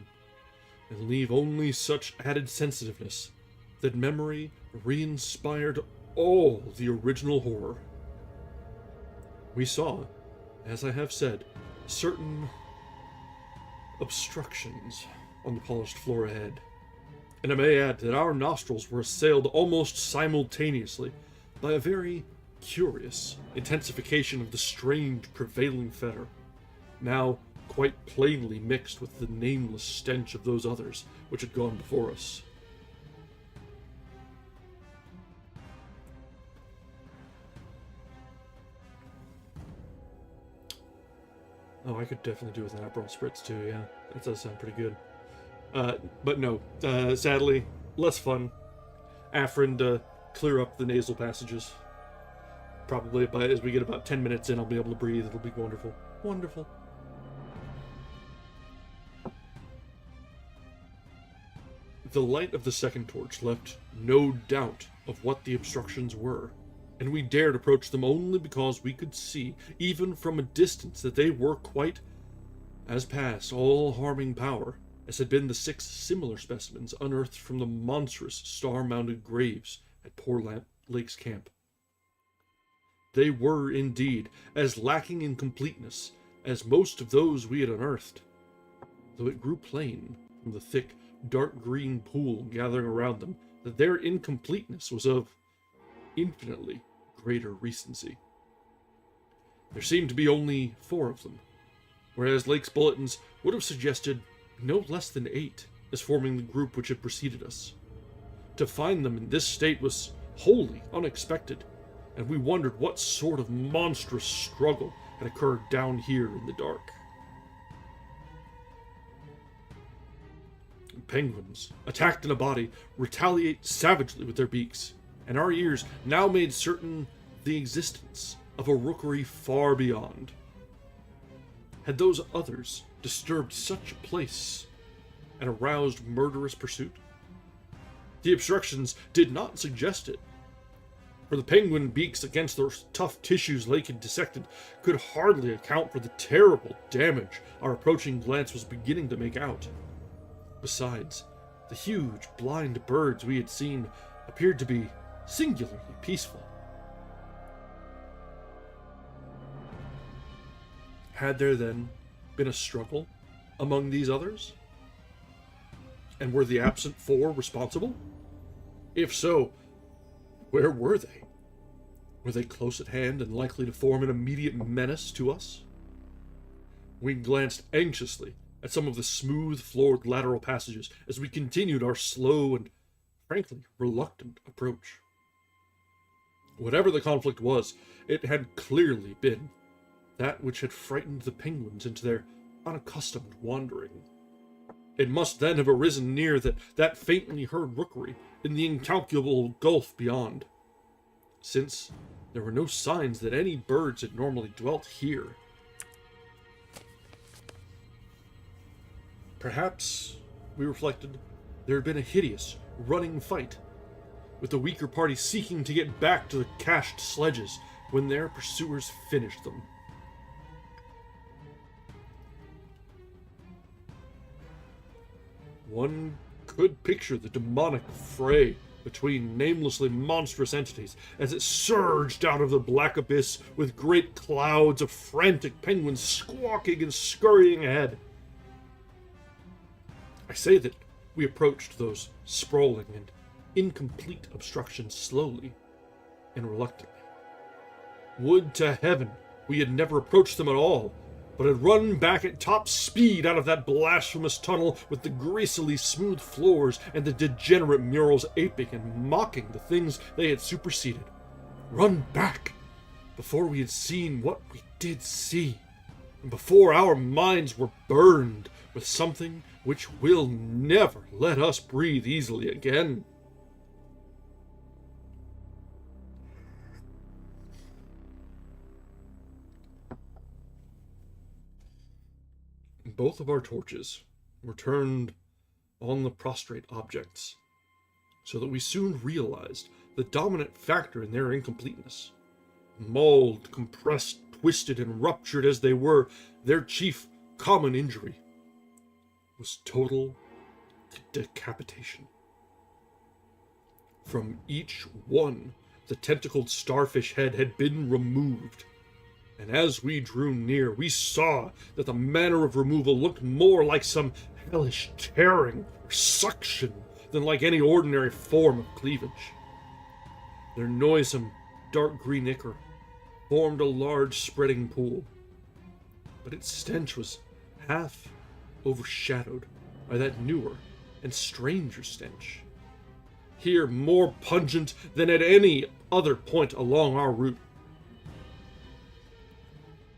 and leave only such added sensitiveness that memory re-inspired all the original horror. We saw, as I have said, certain obstructions on the polished floor ahead, and I may add that our nostrils were assailed almost simultaneously by a very curious intensification of the strange prevailing fetor, now quite plainly mixed with the nameless stench of those others which had gone before us. Oh, I could definitely do with an Aperol Spritz too, yeah. That does sound pretty good. But no, sadly, less fun. Afrin to clear up the nasal passages. Probably as we get about 10 minutes in, I'll be able to breathe. It'll be wonderful. Wonderful. The light of the second torch left no doubt of what the obstructions were, and we dared approach them only because we could see, even from a distance, that they were quite as past all harming power as had been the 6 similar specimens unearthed from the monstrous star-mounded graves at Poor Lake's camp. They were, indeed, as lacking in completeness as most of those we had unearthed, though it grew plain from the thick, dark green pool gathering around them that their incompleteness was of infinitely greater recency. There seemed to be only 4 of them, whereas Lake's bulletins would have suggested no less than 8 as forming the group which had preceded us. To find them in this state was wholly unexpected, and we wondered what sort of monstrous struggle had occurred down here in the dark. Penguins, attacked in a body, retaliate savagely with their beaks, and our ears now made certain the existence of a rookery far beyond. Had those others disturbed such a place and aroused murderous pursuit? The obstructions did not suggest it, for the penguin beaks against the tough tissues Lake had dissected could hardly account for the terrible damage our approaching glance was beginning to make out. Besides, the huge, blind birds we had seen appeared to be singularly peaceful. Had there, then, been a struggle among these others? And were the absent 4 responsible? If so, where were they? Were they close at hand and likely to form an immediate menace to us? We glanced anxiously at some of the smooth-floored lateral passages as we continued our slow and, frankly, reluctant approach. Whatever the conflict was, it had clearly been that which had frightened the penguins into their unaccustomed wandering. It must then have arisen near that faintly heard rookery in the incalculable gulf beyond, since there were no signs that any birds had normally dwelt here. Perhaps, we reflected, there had been a hideous, running fight, with the weaker party seeking to get back to the cached sledges when their pursuers finished them. One could picture the demonic fray between namelessly monstrous entities as it surged out of the black abyss with great clouds of frantic penguins squawking and scurrying ahead. I say that We approached those sprawling and incomplete obstructions slowly and reluctantly. Would to heaven we had never approached them at all, but had run back at top speed out of that blasphemous tunnel with the greasily smooth floors and the degenerate murals aping and mocking the things they had superseded. Run back before we had seen what we did see, and before our minds were burned with something which will never let us breathe easily again. Both of our torches were turned on the prostrate objects, so that we soon realized the dominant factor in their incompleteness. Mauled, compressed, twisted, and ruptured as they were, their chief common injury was total decapitation. From each one, the tentacled starfish head had been removed, and as we drew near, we saw that the manner of removal looked more like some hellish tearing or suction than like any ordinary form of cleavage. Their noisome, dark green ichor formed a large spreading pool, but its stench was half overshadowed by that newer and stranger stench, here more pungent than at any other point along our route.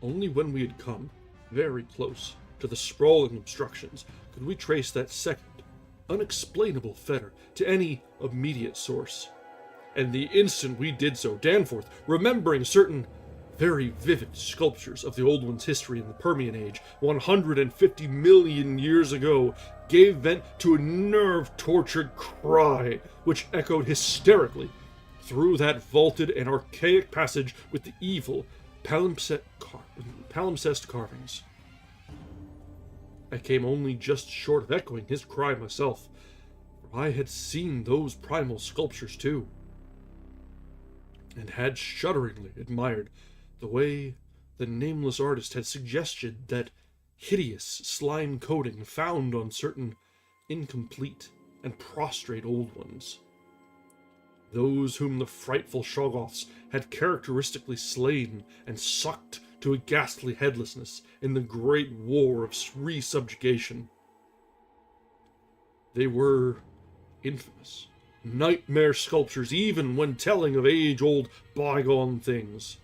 Only when we had come very close to the sprawling obstructions could we trace that second, unexplainable fetor to any immediate source. And the instant we did so, Danforth, remembering certain very vivid sculptures of the Old One's history in the Permian Age, 150 million years ago, gave vent to a nerve-tortured cry, which echoed hysterically through that vaulted and archaic passage with the evil palimpsest carvings. I came only just short of echoing his cry myself, for I had seen those primal sculptures too, and had shudderingly admired the way the nameless artist had suggested that hideous slime coating found on certain incomplete and prostrate old ones. Those whom the frightful Shoggoths had characteristically slain and sucked to a ghastly headlessness in the great war of re-subjugation. They were infamous, nightmare sculptures even when telling of age-old bygone things.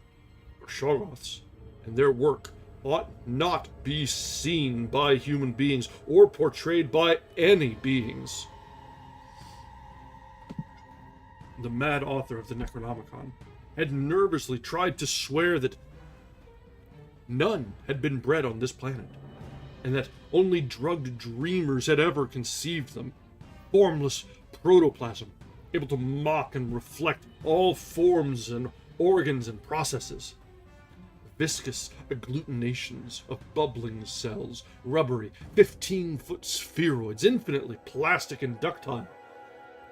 For Shoggoths and their work ought not be seen by human beings or portrayed by any beings. The mad author of the Necronomicon had nervously tried to swear that none had been bred on this planet, and that only drugged dreamers had ever conceived them, formless protoplasm, able to mock and reflect all forms and organs and processes. Viscous agglutinations of bubbling cells, rubbery, 15-foot spheroids, infinitely plastic and ductile.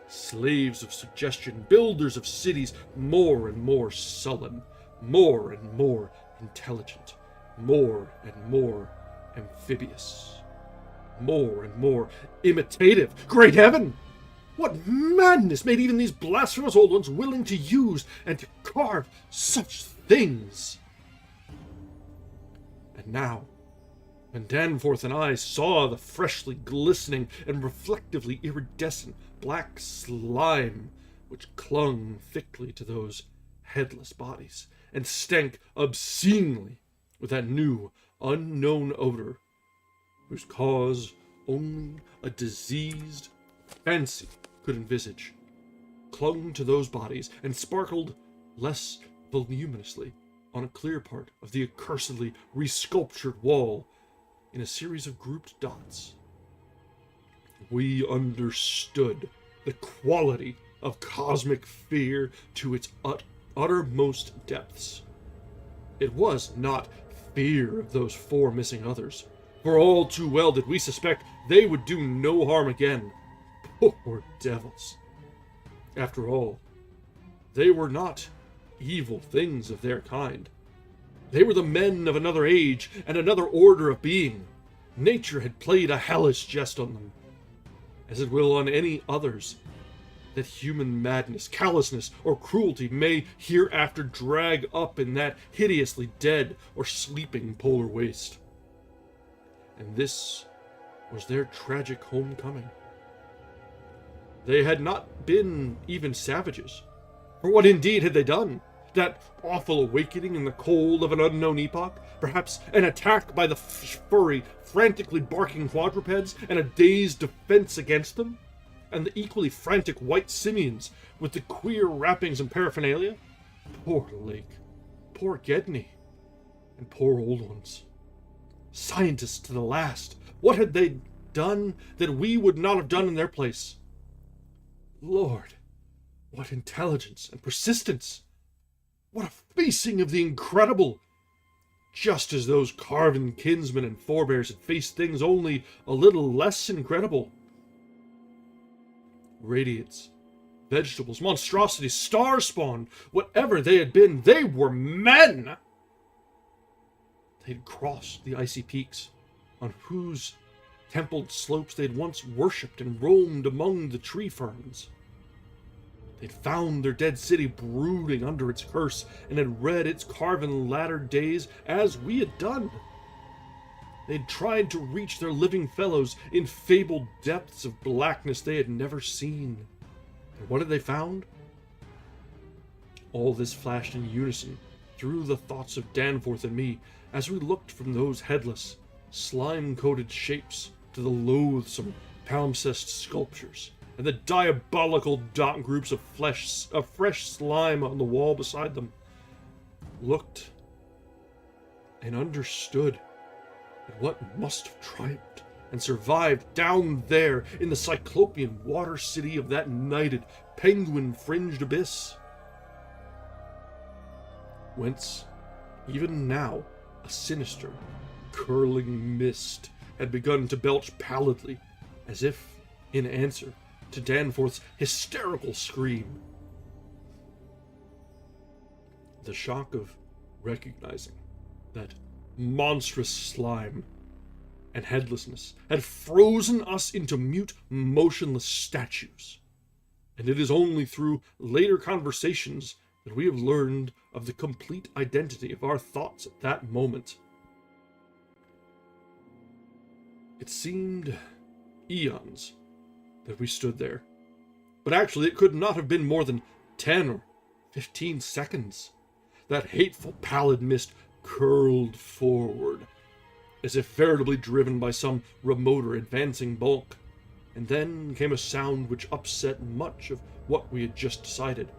Slaves of suggestion, builders of cities, more and more sullen, more and more intelligent, more and more amphibious, more and more imitative. Great heaven! What madness made even these blasphemous old ones willing to use and to carve such things? And now, when Danforth and I saw the freshly glistening and reflectively iridescent black slime which clung thickly to those headless bodies and stank obscenely with that new, unknown odor, whose cause only a diseased fancy could envisage, clung to those bodies and sparkled less voluminously on a clear part of the accursedly resculptured wall in a series of grouped dots. We understood the quality of cosmic fear to its uttermost depths. It was not fear of those four missing others, for all too well did we suspect they would do no harm again. Poor devils. After all, they were not evil things of their kind. They were the men of another age and another order of being. Nature had played a hellish jest on them. as it will on any others that human madness, callousness, or cruelty may hereafter drag up in that hideously dead or sleeping polar waste. And this was their tragic homecoming. They had not been even savages, for what indeed had they done? That awful awakening in the cold of an unknown epoch? Perhaps an attack by the furry, frantically barking quadrupeds, and a day's defense against them? And the equally frantic white simians with the queer wrappings and paraphernalia? Poor Lake, poor Gedney, and poor old ones. Scientists to the last, what had they done that we would not have done in their place? Lord, what intelligence and persistence! What a facing of the incredible! Just as those carven kinsmen and forebears had faced things only a little less incredible. Radiance, vegetables, monstrosities, star spawn, whatever they had been, they were men! They'd crossed the icy peaks, on whose templed slopes they'd once worshipped and roamed among the tree ferns. They'd found their dead city brooding under its curse, and had read its carven latter days as we had done. They'd tried to reach their living fellows in fabled depths of blackness they had never seen. And what had they found? All this flashed in unison through the thoughts of Danforth and me as we looked from those headless, slime-coated shapes to the loathsome palimpsest sculptures and the diabolical dot groups of fresh slime on the wall beside them. Looked and understood at what must have triumphed and survived down there in the cyclopean water city of that nighted, penguin-fringed abyss, whence even now a sinister, curling mist had begun to belch pallidly, as if in answer to Danforth's hysterical scream. The shock of recognizing that monstrous slime and headlessness had frozen us into mute, motionless statues, and it is only through later conversations that we have learned of the complete identity of our thoughts at that moment. It seemed eons that we stood there, but actually it could not have been more than 10 or 15 seconds. That hateful pallid mist curled forward, as if veritably driven by some remote or advancing bulk, and then came a sound which upset much of what we had just decided,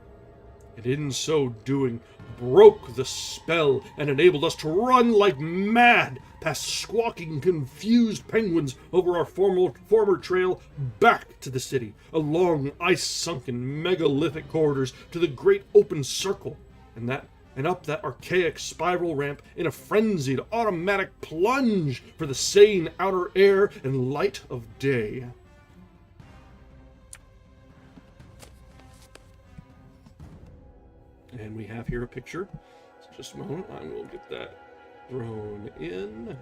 and in so doing broke the spell and enabled us to run like mad past squawking, confused penguins over our former trail back to the city, along ice-sunken megalithic corridors to the great open circle, and up that archaic spiral ramp in a frenzied automatic plunge for the sane outer air and light of day. And we have here a picture. So just a moment, I will get that thrown in.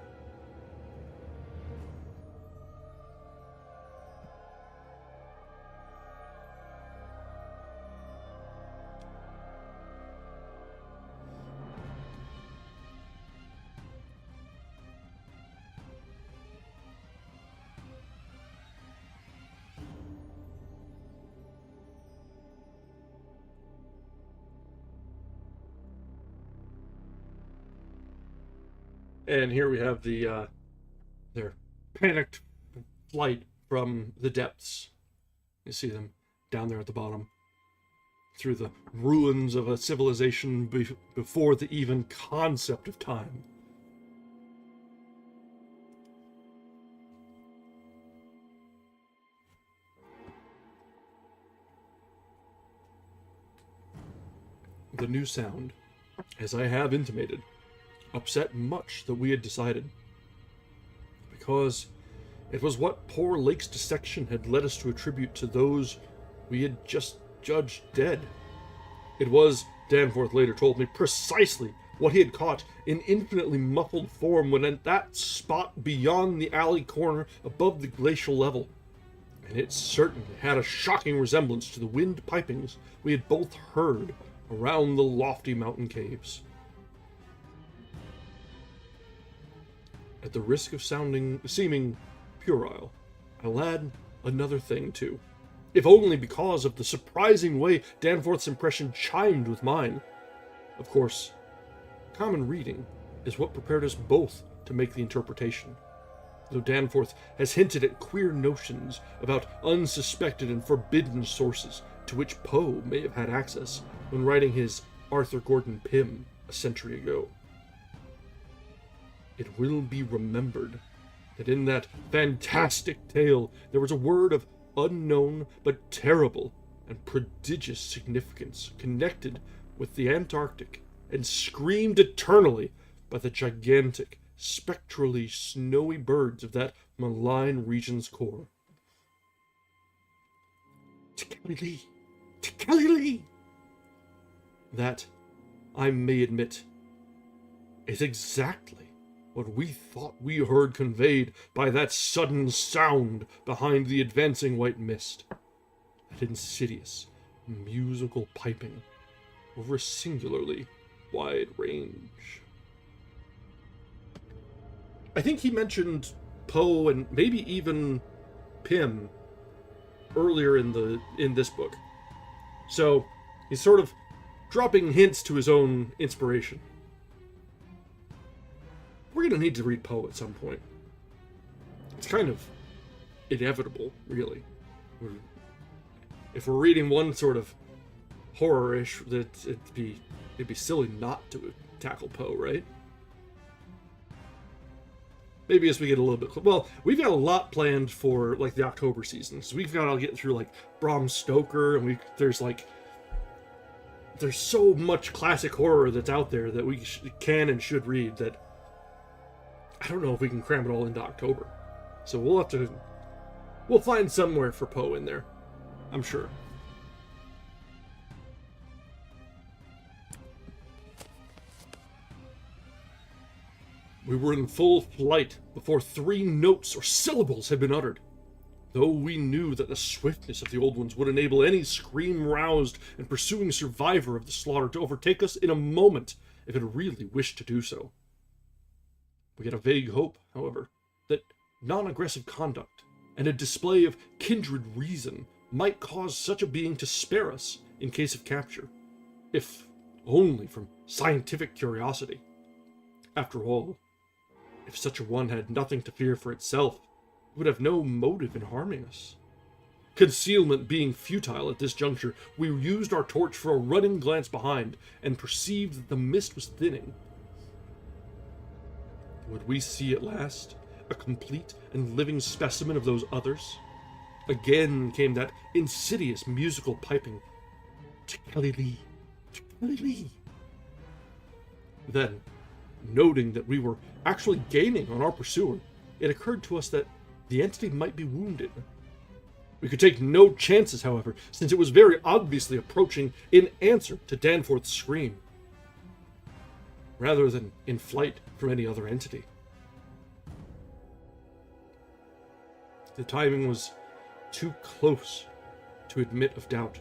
And here we have their panicked flight from the depths. You see them down there at the bottom, through the ruins of a civilization before the even concept of time. The new sound, as I have intimated, upset much that we had decided, because it was what poor Lake's dissection had led us to attribute to those we had just judged dead. It was, Danforth later told me, precisely what he had caught in infinitely muffled form when at that spot beyond the alley corner above the glacial level. and it certainly had a shocking resemblance to the wind pipings we had both heard around the lofty mountain caves. At the risk of seeming puerile, I'll add another thing too, if only because of the surprising way Danforth's impression chimed with mine. Of course, common reading is what prepared us both to make the interpretation, though Danforth has hinted at queer notions about unsuspected and forbidden sources to which Poe may have had access when writing his Arthur Gordon Pym a century ago. It will be remembered that in that fantastic tale there was a word of unknown but terrible and prodigious significance connected with the Antarctic and screamed eternally by the gigantic, spectrally snowy birds of that malign region's core. Tekeli-li! Tekeli-li! That, I may admit, is exactly what we thought we heard conveyed by that sudden sound behind the advancing white mist. That insidious, musical piping over a singularly wide range. I think he mentioned Poe and maybe even Pym earlier in this book. So he's sort of dropping hints to his own inspiration. We're going to need to read Poe at some point. It's kind of inevitable, really. If we're reading one sort of horror-ish, it'd be silly not to tackle Poe, right? Maybe as we get a little bit... Well, we've got a lot planned for, like, the October season. So we've got to get through, like, Bram Stoker, and there's so much classic horror that's out there that we can and should read that I don't know if we can cram it all into October. So we'll find somewhere for Poe in there, I'm sure. We were in full flight before 3 notes or syllables had been uttered, though we knew that the swiftness of the old ones would enable any scream-roused and pursuing survivor of the slaughter to overtake us in a moment if it really wished to do so. We had a vague hope, however, that non-aggressive conduct and a display of kindred reason might cause such a being to spare us in case of capture, if only from scientific curiosity. After all, if such a one had nothing to fear for itself, it would have no motive in harming us. Concealment being futile at this juncture, we used our torch for a running glance behind and perceived that the mist was thinning. Would we see at last a complete and living specimen of those others? Again came that insidious musical piping. Tekeli-li, Tekeli-li. Then, noting that we were actually gaining on our pursuer, it occurred to us that the entity might be wounded. We could take no chances, however, since it was very obviously approaching in answer to Danforth's scream, rather than in flight from any other entity. The timing was too close to admit of doubt.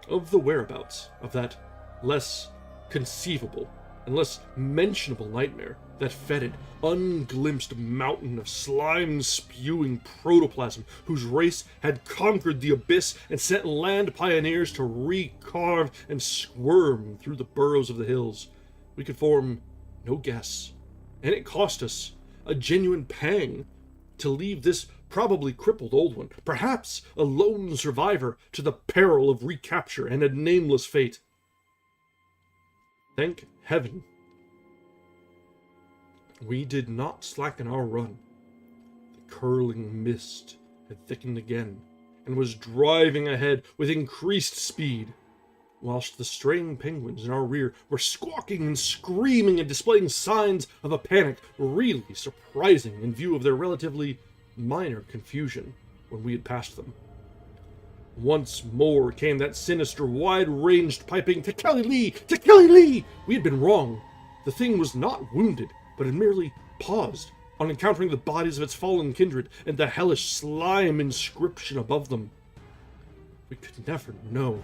Of the whereabouts of that less conceivable and less mentionable nightmare, that fetid, unglimpsed mountain of slime-spewing protoplasm whose race had conquered the abyss and sent land pioneers to recarve and squirm through the burrows of the hills, we could form no guess, and it cost us a genuine pang to leave this probably crippled old one, perhaps a lone survivor, to the peril of recapture and a nameless fate. Thank heaven, we did not slacken our run. The curling mist had thickened again, and was driving ahead with increased speed, whilst the straying penguins in our rear were squawking and screaming and displaying signs of a panic really surprising in view of their relatively minor confusion when we had passed them. Once more came that sinister, wide-ranged piping, "Tekeli-li! Tekeli-li!" We had been wrong. The thing was not wounded, but had merely paused on encountering the bodies of its fallen kindred and the hellish slime inscription above them. We could never know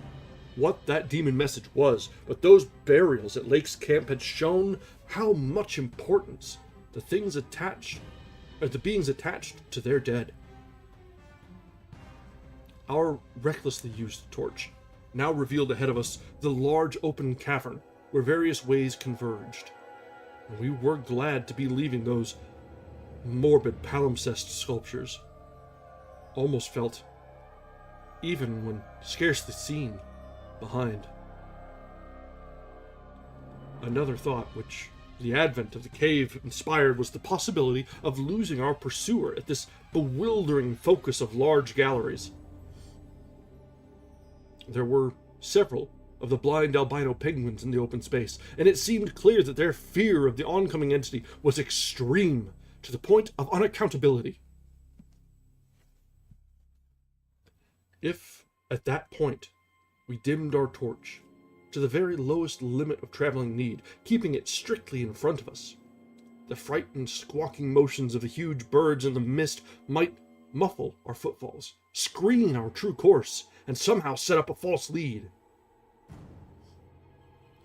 what that demon message was, but those burials at Lake's camp had shown how much importance the beings attached to their dead. Our recklessly used torch now revealed ahead of us the large open cavern where various ways converged. And we were glad to be leaving those morbid palimpsest sculptures. Almost felt, even when scarcely seen, behind. Another thought which the advent of the cave inspired was the possibility of losing our pursuer at this bewildering focus of large galleries. There were several of the blind albino penguins in the open space, and it seemed clear that their fear of the oncoming entity was extreme, to the point of unaccountability. If, at that point, we dimmed our torch to the very lowest limit of traveling need, keeping it strictly in front of us, the frightened, squawking motions of the huge birds in the mist might muffle our footfalls, screen our true course, and somehow set up a false lead.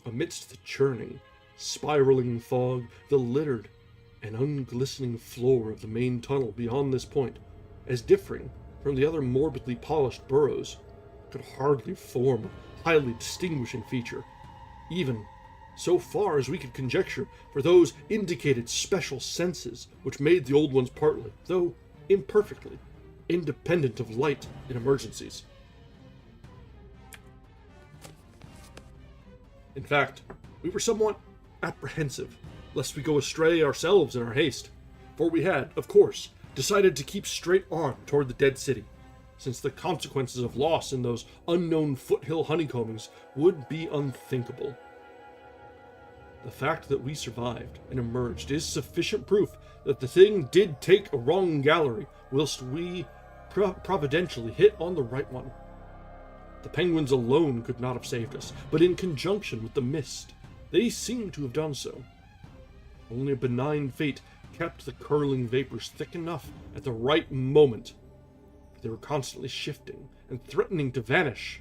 Amidst the churning, spiraling fog, the littered and unglistening floor of the main tunnel beyond this point, as differing from the other morbidly polished burrows, could hardly form a highly distinguishing feature, even so far as we could conjecture for those indicated special senses which made the old ones partly, though imperfectly, independent of light in emergencies. In fact, we were somewhat apprehensive lest we go astray ourselves in our haste, for we had, of course, decided to keep straight on toward the dead city, since the consequences of loss in those unknown foothill honeycombings would be unthinkable. The fact that we survived and emerged is sufficient proof that the thing did take a wrong gallery, whilst we providentially hit on the right one. The penguins alone could not have saved us, but in conjunction with the mist, they seemed to have done so. Only a benign fate kept the curling vapors thick enough at the right moment. They were constantly shifting and threatening to vanish.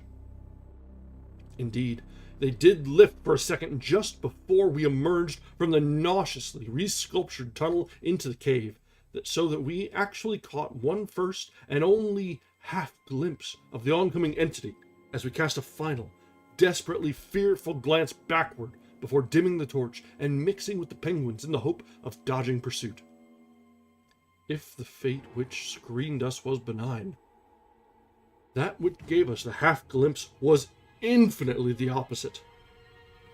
Indeed, they did lift for a second just before we emerged from the nauseously resculptured tunnel into the cave, so that we actually caught one first and only half glimpse of the oncoming entity as we cast a final, desperately fearful glance backward before dimming the torch and mixing with the penguins in the hope of dodging pursuit. If the fate which screened us was benign, that which gave us the half glimpse was infinitely the opposite.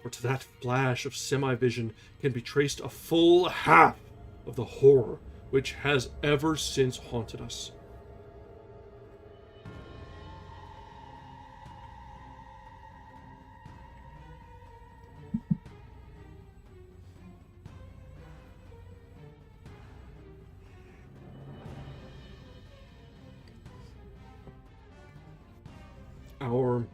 For to that flash of semi-vision can be traced a full half of the horror which has ever since haunted us. Our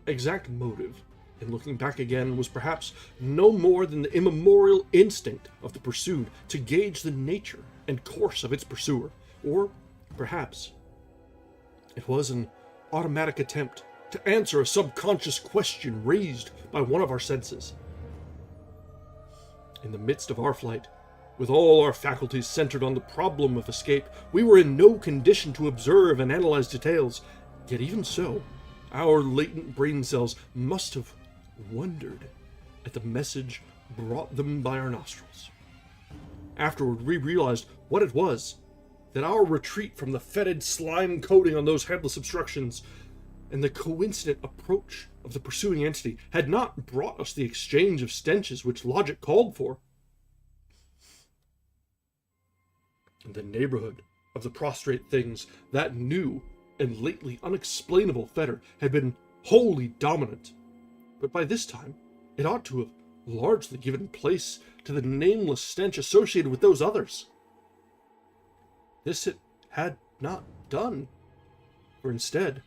exact motive in looking back again was perhaps no more than the immemorial instinct of the pursued to gauge the nature and course of its pursuer, or perhaps it was an automatic attempt to answer a subconscious question raised by one of our senses. In the midst of our flight, with all our faculties centered on the problem of escape, we were in no condition to observe and analyze details, yet even so, our latent brain cells must have wondered at the message brought them by our nostrils. Afterward, we realized what it was, that our retreat from the fetid slime coating on those headless obstructions and the coincident approach of the pursuing entity had not brought us the exchange of stenches which logic called for. In the neighborhood of the prostrate things, that new and lately unexplainable fetor had been wholly dominant, but by this time it ought to have largely given place to the nameless stench associated with those others. This it had not done, for instead,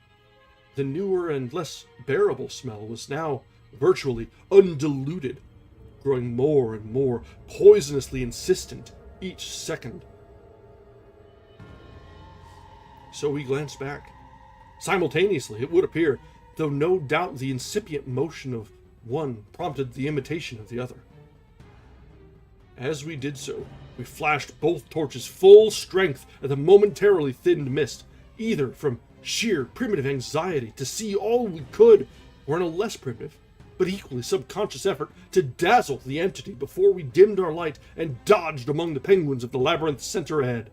the newer and less bearable smell was now virtually undiluted, growing more and more poisonously insistent each second. So we glanced back. Simultaneously, it would appear, though no doubt the incipient motion of one prompted the imitation of the other. As we did so, we flashed both torches full strength at the momentarily thinned mist, either from sheer primitive anxiety to see all we could, or in a less primitive, but equally subconscious effort to dazzle the entity before we dimmed our light and dodged among the penguins of the labyrinth's center ahead.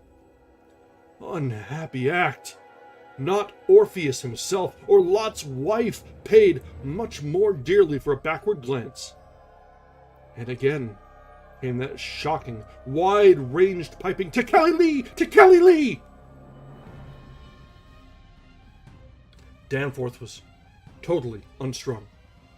Unhappy act! Not Orpheus himself or Lot's wife paid much more dearly for a backward glance. And again came that shocking, wide-ranged piping, "To Kelly Lee! To Kelly Lee!" Danforth was totally unstrung,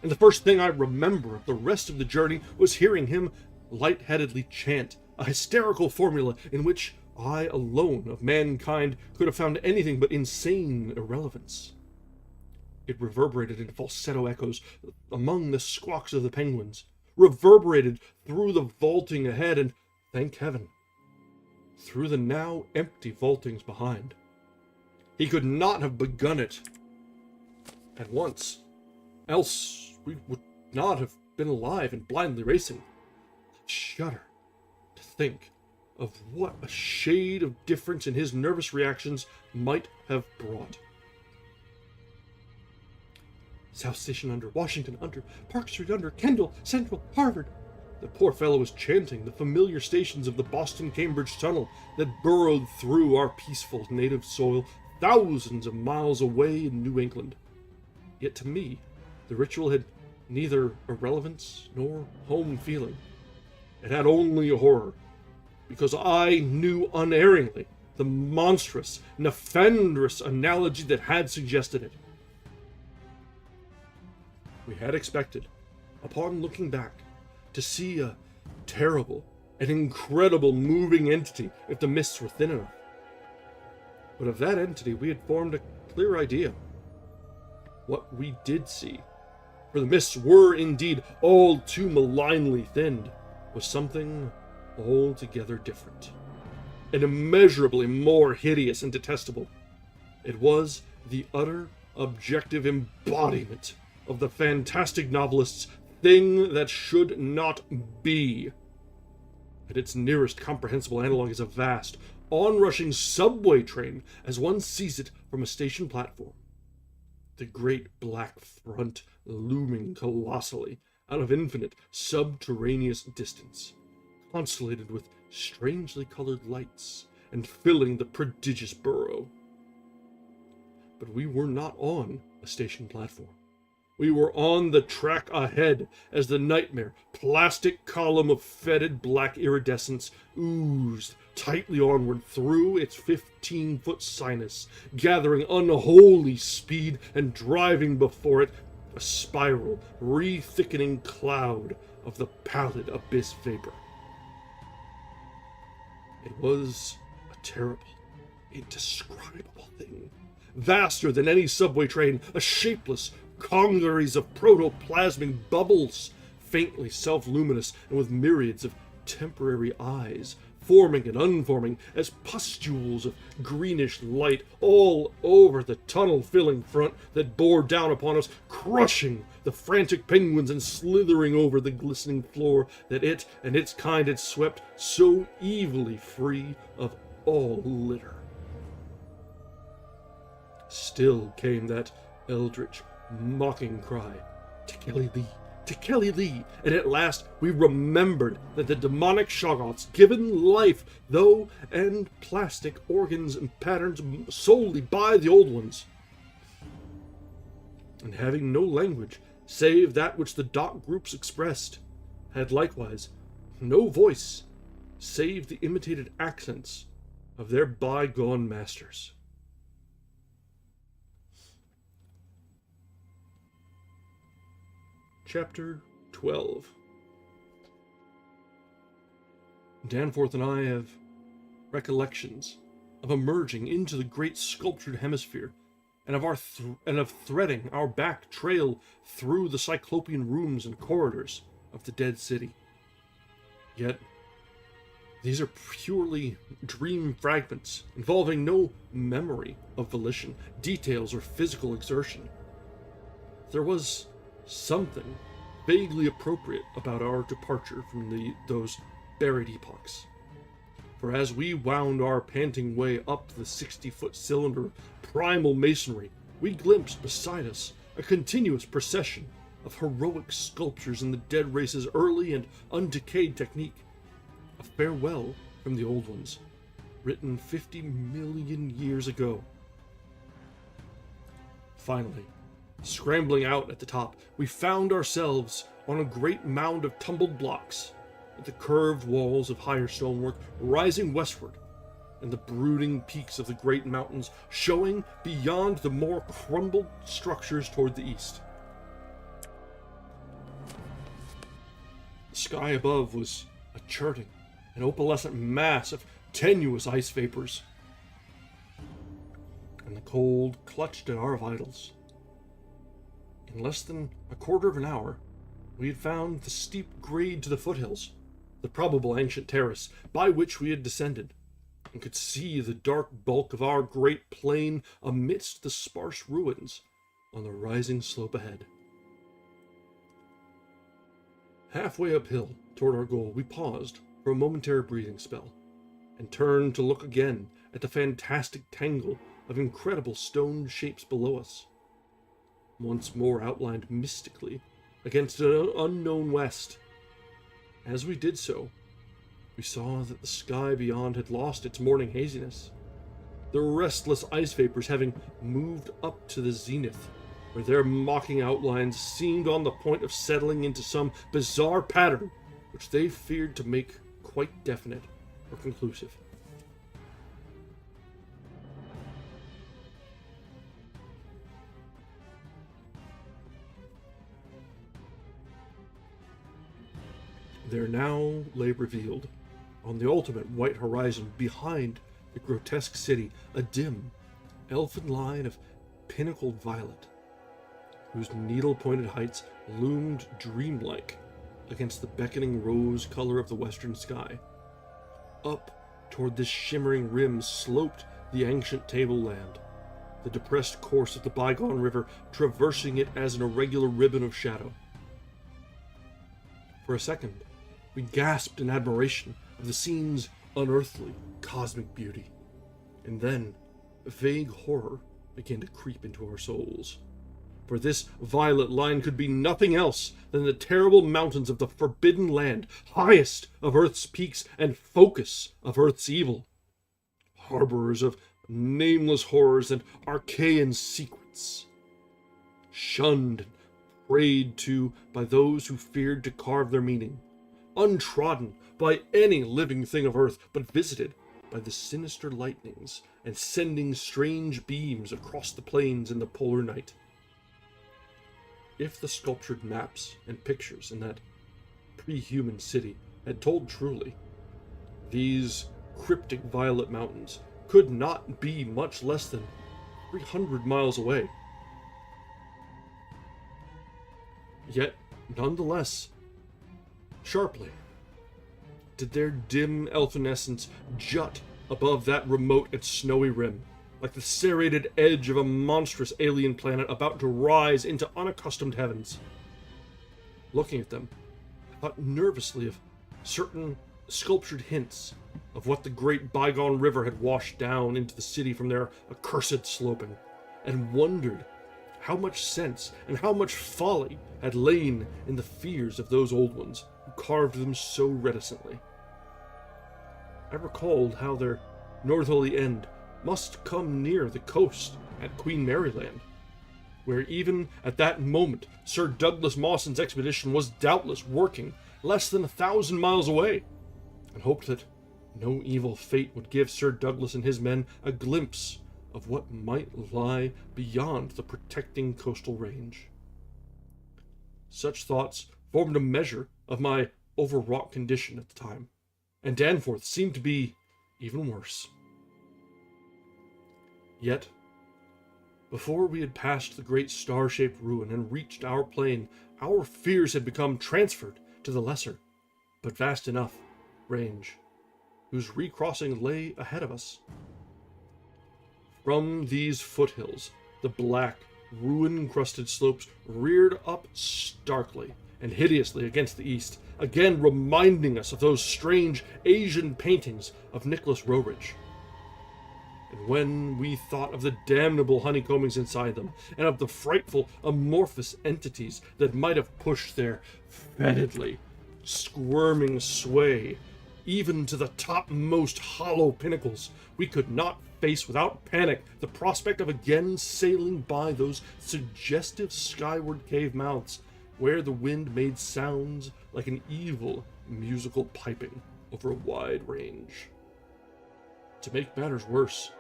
and the first thing I remember of the rest of the journey was hearing him lightheadedly chant a hysterical formula in which I alone of mankind could have found anything but insane irrelevance. It reverberated in falsetto echoes among the squawks of the penguins, reverberated through the vaulting ahead, and, thank heaven, through the now empty vaultings behind. He could not have begun it at once, else we would not have been alive and blindly racing. I shudder to think of what a shade of difference in his nervous reactions might have brought. South Station under, Washington under, Park Street under, Kendall, Central, Harvard. The poor fellow was chanting the familiar stations of the Boston-Cambridge Tunnel that burrowed through our peaceful native soil thousands of miles away in New England. Yet to me, the ritual had neither irrelevance nor home feeling. It had only horror, because I knew unerringly the monstrous, nefandrous analogy that had suggested it. We had expected, upon looking back, to see a terrible and incredible moving entity if the mists were thin enough. But of that entity we had formed a clear idea. What we did see, for the mists were indeed all too malignly thinned, was something altogether different, and immeasurably more hideous and detestable. It was the utter, objective embodiment of the fantastic novelist's thing that should not be. And its nearest comprehensible analog is a vast, onrushing subway train as one sees it from a station platform. The great black front looming colossally out of infinite subterraneous distance, constellated with strangely colored lights and filling the prodigious burrow. But we were not on a station platform. We were on the track ahead as the nightmare plastic column of fetid black iridescence oozed tightly onward through its 15-foot sinus, gathering unholy speed and driving before it a spiral, re-thickening cloud of the pallid abyss vapor. It was a terrible, indescribable thing, vaster than any subway train, a shapeless congeries of protoplasmic bubbles, faintly self-luminous and with myriads of temporary eyes, forming and unforming as pustules of greenish light all over the tunnel-filling front that bore down upon us, crushing the frantic penguins and slithering over the glistening floor that it and its kind had swept so evilly free of all litter. Still came that eldritch, mocking cry, "To Kelly Lee! To Kelly Lee!" And at last we remembered that the demonic Shoggoths, given life, though, and plastic organs and patterns solely by the old ones, and having no language save that which the dot groups expressed, had likewise no voice save the imitated accents of their bygone masters. Chapter 12. Danforth and I have recollections of emerging into the great sculptured hemisphere, and of threading our back trail through the cyclopean rooms and corridors of the dead city. Yet These are purely dream fragments, involving no memory of volition, details, or physical exertion. There was something vaguely appropriate about our departure from those buried epochs. For as we wound our panting way up the 60-foot cylinder of primal masonry, we glimpsed beside us a continuous procession of heroic sculptures in the dead race's early and undecayed technique. A farewell from the old ones, written 50 million years ago. Finally, scrambling out at the top, we found ourselves on a great mound of tumbled blocks, with the curved walls of higher stonework rising westward, and the brooding peaks of the great mountains showing beyond the more crumbled structures toward the east. The sky above was a churning, an opalescent mass of tenuous ice vapors, and the cold clutched at our vitals. In less than a quarter of an hour, we had found the steep grade to the foothills, the probable ancient terrace by which we had descended, and could see the dark bulk of our great plain amidst the sparse ruins on the rising slope ahead. Halfway uphill toward our goal, we paused for a momentary breathing spell, and turned to look again at the fantastic tangle of incredible stone shapes below us, once more outlined mystically against an unknown west. As we did so, we saw that the sky beyond had lost its morning haziness, the restless ice vapors having moved up to the zenith, where their mocking outlines seemed on the point of settling into some bizarre pattern which they feared to make quite definite or conclusive. There now lay revealed, on the ultimate white horizon behind the grotesque city, a dim, elfin line of pinnacled violet, whose needle-pointed heights loomed dreamlike against the beckoning rose color of the western sky. Up toward this shimmering rim sloped the ancient tableland, the depressed course of the bygone river traversing it as an irregular ribbon of shadow. For a second, we gasped in admiration of the scene's unearthly, cosmic beauty, and then a vague horror began to creep into our souls. For this violet line could be nothing else than the terrible mountains of the Forbidden Land, highest of Earth's peaks and focus of Earth's evil, harborers of nameless horrors and archaean secrets, shunned and prayed to by those who feared to carve their meaning, untrodden by any living thing of Earth, but visited by the sinister lightnings and sending strange beams across the plains in the polar night. If the sculptured maps and pictures in that pre-human city had told truly, these cryptic violet mountains could not be much less than 300 miles away. Yet, nonetheless, sharply did their dim elfin essence jut above that remote and snowy rim, like the serrated edge of a monstrous alien planet about to rise into unaccustomed heavens. Looking at them, I thought nervously of certain sculptured hints of what the great bygone river had washed down into the city from their accursed sloping, and wondered how much sense and how much folly had lain in the fears of those old ones who carved them so reticently. I recalled how their northerly end must come near the coast at Queen Mary Land, where even at that moment Sir Douglas Mawson's expedition was doubtless working less than 1,000 miles away, and hoped that no evil fate would give Sir Douglas and his men a glimpse of what might lie beyond the protecting coastal range. Such thoughts formed a measure of my overwrought condition at the time, and Danforth seemed to be even worse. Yet, before we had passed the great star-shaped ruin and reached our plain, our fears had become transferred to the lesser, but vast enough, range. whose recrossing lay ahead of us. From these foothills, the black, ruin-crusted slopes reared up starkly and hideously against the east, again reminding us of those strange Asian paintings of Nicholas Roerich. And when we thought of the damnable honeycombings inside them, and of the frightful amorphous entities that might have pushed their fetidly squirming sway even to the topmost hollow pinnacles, we could not face without panic the prospect of again sailing by those suggestive skyward cave mouths, where the wind made sounds like an evil musical piping over a wide range. To make matters worse,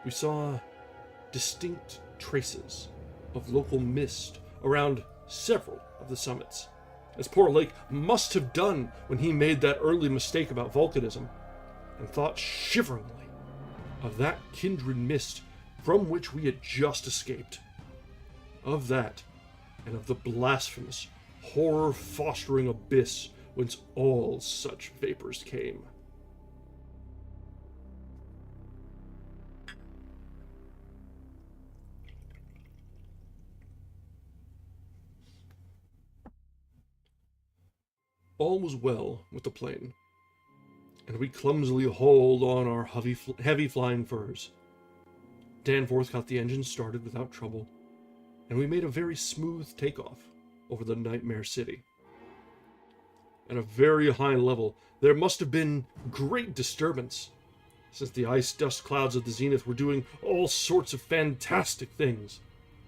we saw distinct traces of local mist around several of the summits, as poor Lake must have done when he made that early mistake about volcanism, and thought shiveringly of that kindred mist from which we had just escaped. Of that, and of the blasphemous, horror-fostering abyss whence all such vapors came. All was well with the plane, and we clumsily hauled on our heavy flying furs. Danforth got the engine started without trouble, and we made a very smooth takeoff over the Nightmare City. At a very high level, there must have been great disturbance, since the ice dust clouds of the zenith were doing all sorts of fantastic things.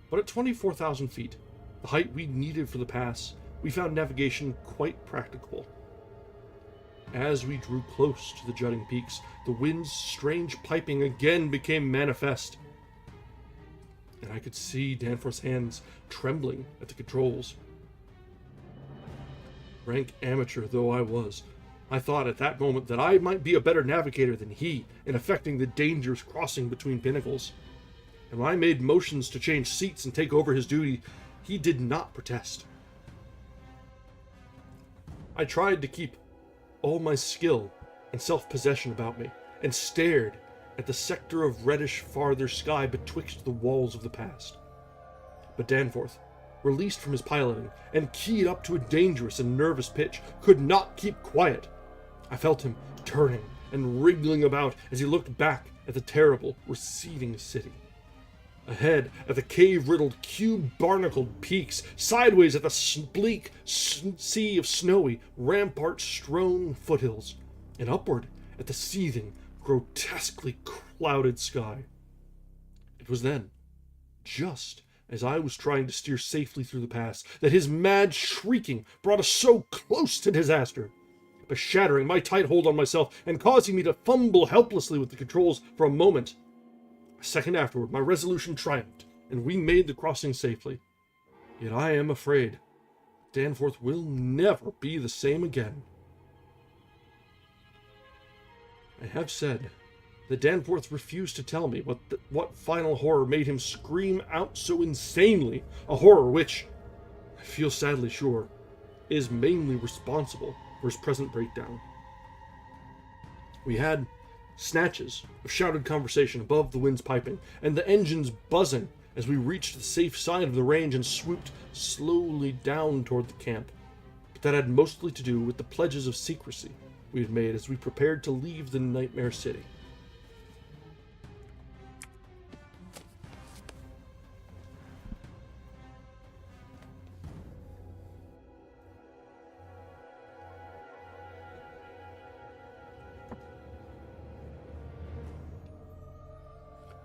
But at 24,000 feet, the height we needed for the pass, we found navigation quite practicable. As we drew close to the jutting peaks, the wind's strange piping again became manifest, and I could see Danforth's hands trembling at the controls. Rank amateur though I was, I thought at that moment that I might be a better navigator than he in effecting the dangerous crossing between pinnacles. And when I made motions to change seats and take over his duty, he did not protest. I tried to keep all my skill and self-possession about me, and stared at the sector of reddish farther sky betwixt the walls of the past. But Danforth, released from his piloting, and keyed up to a dangerous and nervous pitch, could not keep quiet. I felt him turning and wriggling about as he looked back at the terrible, receding city. Ahead at the cave-riddled, cube-barnacled peaks, sideways at the bleak sea of snowy, rampart-strewn foothills, and upward at the seething, grotesquely clouded sky. It was then, just as I was trying to steer safely through the pass, that his mad shrieking brought us so close to disaster, by shattering my tight hold on myself and causing me to fumble helplessly with the controls for a moment. A second afterward, my resolution triumphed, and we made the crossing safely. Yet I am afraid Danforth will never be the same again. I have said that Danforth refused to tell me what final horror made him scream out so insanely, a horror which, I feel sadly sure, is mainly responsible for his present breakdown. We had snatches of shouted conversation above the wind's piping, and the engines buzzing as we reached the safe side of the range and swooped slowly down toward the camp. But that had mostly to do with the pledges of secrecy we had made as we prepared to leave the Nightmare City.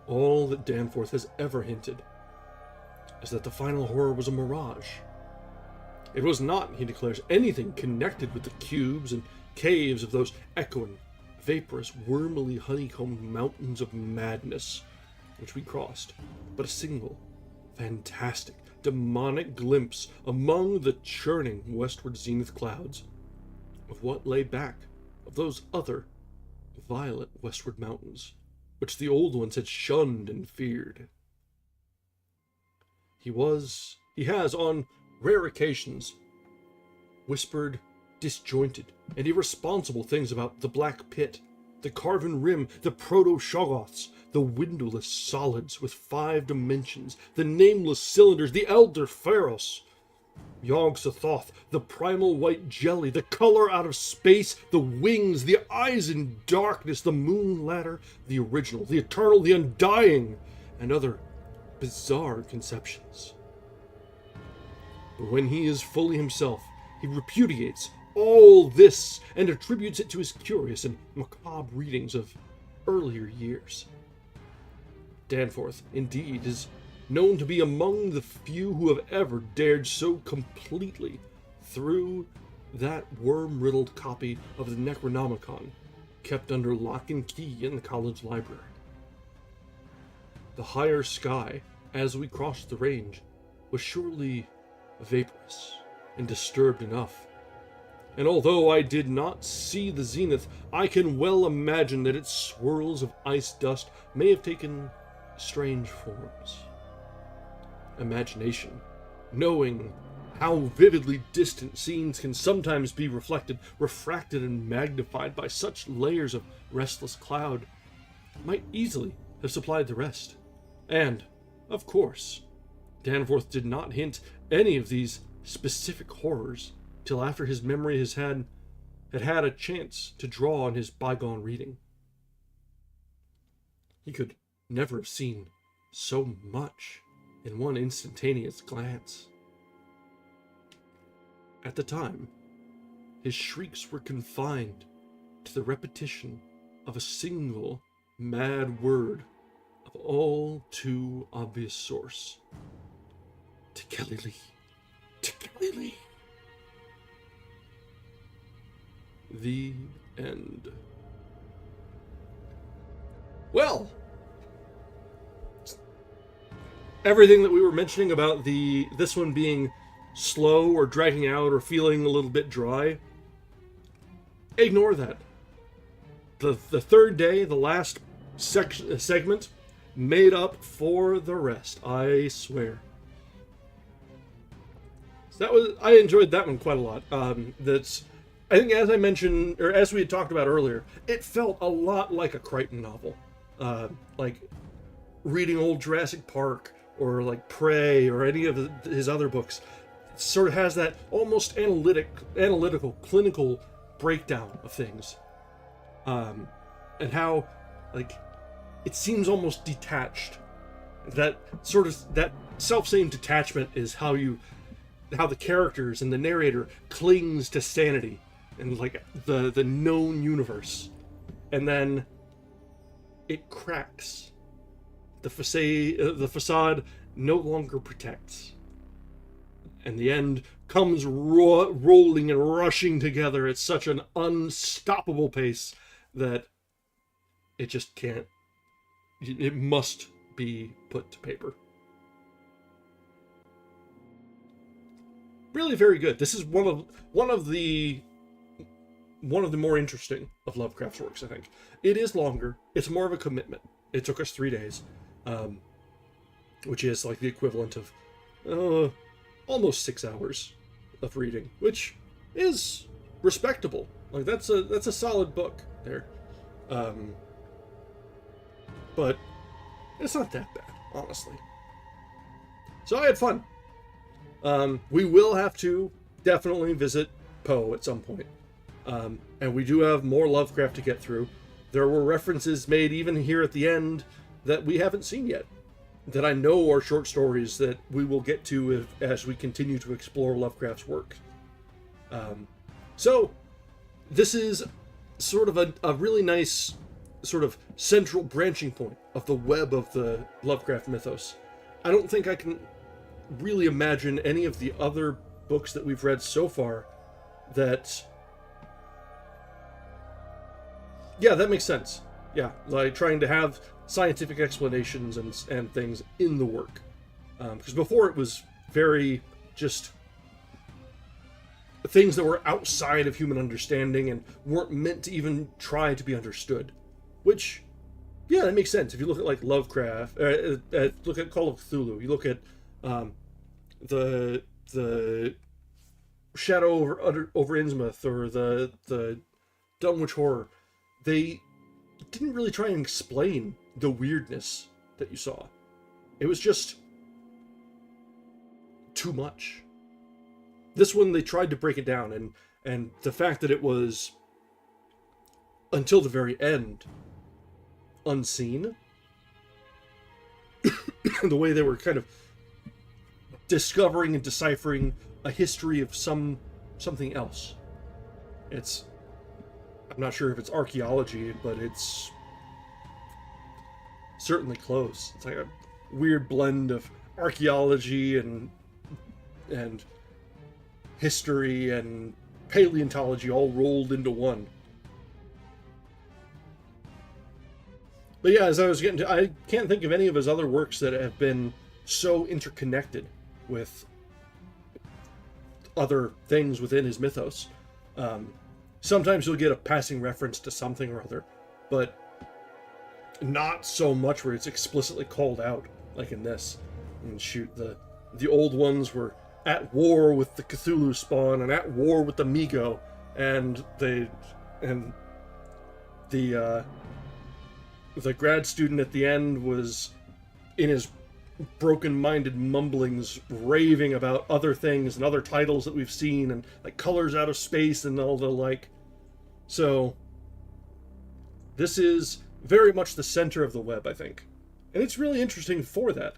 All that Danforth has ever hinted is that the final horror was a mirage. It was not, he declares, anything connected with the cubes and caves of those echoing, vaporous, wormily honeycombed mountains of madness which we crossed, but a single, fantastic, demonic glimpse among the churning westward zenith clouds of what lay back of those other violet westward mountains, which the old ones had shunned and feared. He has, on rare occasions, whispered disjointed and irresponsible things about the Black Pit, the carven rim, the proto-shoggoths, the windowless solids with 5 dimensions, the nameless cylinders, the elder Pharos, Yog-Sothoth, the primal white jelly, the color out of space, the wings, the eyes in darkness, the moon ladder, the original, the eternal, the undying, and other bizarre conceptions. But when he is fully himself, he repudiates all this and attributes it to his curious and macabre readings of earlier years. Danforth, indeed, is known to be among the few who have ever dared so completely through that worm-riddled copy of the Necronomicon kept under lock and key in the college library. The higher sky, as we crossed the range, was surely vaporous and disturbed enough. And although I did not see the zenith, I can well imagine that its swirls of ice dust may have taken strange forms. Imagination, knowing how vividly distant scenes can sometimes be refracted and magnified by such layers of restless cloud, might easily have supplied the rest. And, of course, Danforth did not hint any of these specific horrors till after his memory had had a chance to draw on his bygone reading. He could never have seen so much in one instantaneous glance. At the time, his shrieks were confined to the repetition of a single mad word of all too obvious source. Tekeli-li. Tekeli-li. The end. Well, everything that we were mentioning about this one being slow or dragging out or feeling a little bit dry, ignore that. The third day, the last segment, made up for the rest, I swear. So I enjoyed that one quite a lot. I think, as I mentioned, or as we had talked about earlier, it felt a lot like a Crichton novel. Like reading old Jurassic Park or like Prey or any of his other books. It sort of has that almost analytical, clinical breakdown of things. And how, like, it seems almost detached. That self-same detachment is how the characters and the narrator clings to sanity and like the known universe, and then it cracks. The facade no longer protects, and the end comes rolling and rushing together at such an unstoppable pace that it just can't. It must be put to paper. Really very good. This is one of the more interesting of Lovecraft's works, I think. It is longer. It's more of a commitment. It took us 3 days, which is like the equivalent of almost 6 hours of reading, which is respectable. Like that's a solid book there. But it's not that bad, honestly. So I had fun. We will have to definitely visit Poe at some point. And we do have more Lovecraft to get through. There were references made even here at the end that we haven't seen yet, that I know are short stories that we will get to as we continue to explore Lovecraft's work. So this is sort of a really nice sort of central branching point of the web of the Lovecraft mythos. I don't think I can really imagine any of the other books that we've read so far that... Yeah, that makes sense. Yeah, like trying to have scientific explanations and things in the work. Because before it was very just things that were outside of human understanding and weren't meant to even try to be understood. Which, yeah, that makes sense. If you look at like Lovecraft, look at Call of Cthulhu, you look at the Shadow over Innsmouth or the Dunwich Horror, they didn't really try and explain the weirdness that you saw. It was just too much. This one, they tried to break it down, and the fact that it was, until the very end, unseen, the way they were kind of discovering and deciphering a history of something else. I'm not sure if it's archaeology, but it's certainly close. It's like a weird blend of archaeology and history and paleontology all rolled into one. But yeah, as I was getting to, I can't think of any of his other works that have been so interconnected with other things within his mythos. Sometimes you'll get a passing reference to something or other, but not so much where it's explicitly called out, like in this. And shoot, the old ones were at war with the Cthulhu spawn and at war with the Migo, and the grad student at the end was in his broken-minded mumblings raving about other things and other titles that we've seen and like Colors Out of Space and all the like. So this is very much the center of the web, I think, and it's really interesting for that.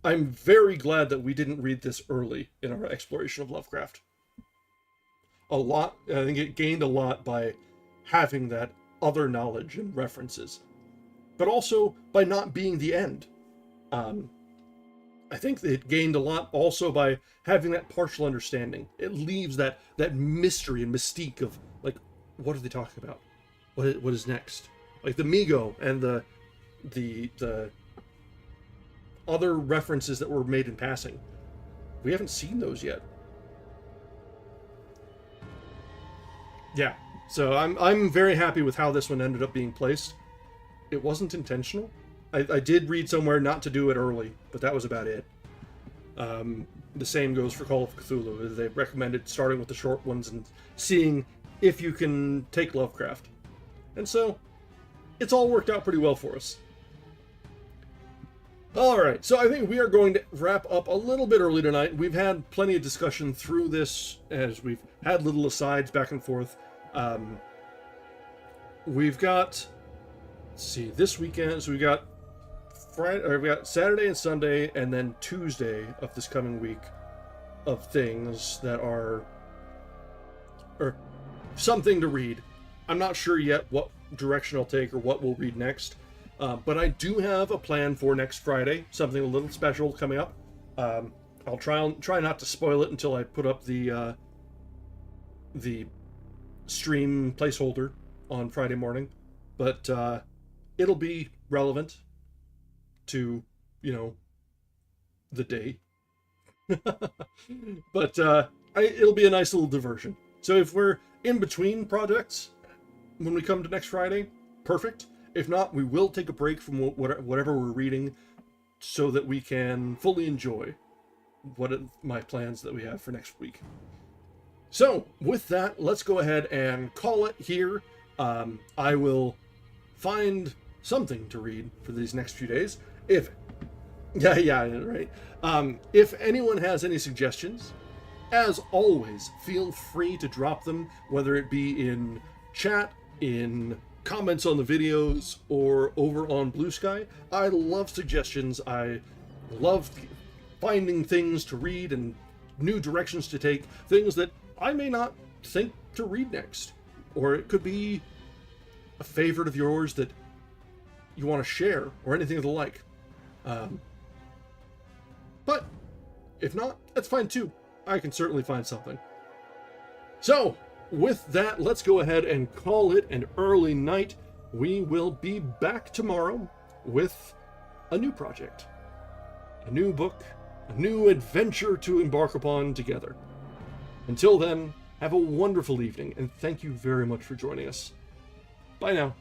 I'm very glad that we didn't read this early in our exploration of Lovecraft. I think it gained a lot by having that other knowledge and references, but also by not being the end. I think it gained a lot also by having that partial understanding. It leaves that mystery and mystique of, like, what are they talking about? What is next? Like the Migo and the other references that were made in passing. We haven't seen those yet. Yeah, so I'm very happy with how this one ended up being placed. It wasn't intentional. I did read somewhere not to do it early, but that was about it. The same goes for Call of Cthulhu. They recommended starting with the short ones and seeing if you can take Lovecraft. And so, it's all worked out pretty well for us. Alright, so I think we are going to wrap up a little bit early tonight. We've had plenty of discussion through this, as we've had little asides back and forth. We've got, let's see, this weekend, so we got we got Saturday and Sunday, and then Tuesday of this coming week of things that are or something to read. I'm not sure yet what direction I'll take or what we'll read next, but I do have a plan for next Friday, something a little special coming up. I'll try not to spoil it until I put up the stream placeholder on Friday morning, but it'll be relevant to, the day. But it'll be a nice little diversion. So if we're in between projects when we come to next Friday, perfect. If not, we will take a break from whatever we're reading so that we can fully enjoy my plans that we have for next week. So with that, let's go ahead and call it here. I will find something to read for these next few days. If anyone has any suggestions, as always, feel free to drop them, whether it be in chat, in comments on the videos, or over on Bluesky. I love suggestions. I love finding things to read and new directions to take, things that I may not think to read next. Or it could be a favorite of yours that you want to share, or anything of the like. But if not, that's fine too. I can certainly find something. So, with that, let's go ahead and call it an early night. We will be back tomorrow with a new project, a new book, a new adventure to embark upon together. Until then, have a wonderful evening, and thank you very much for joining us. Bye now.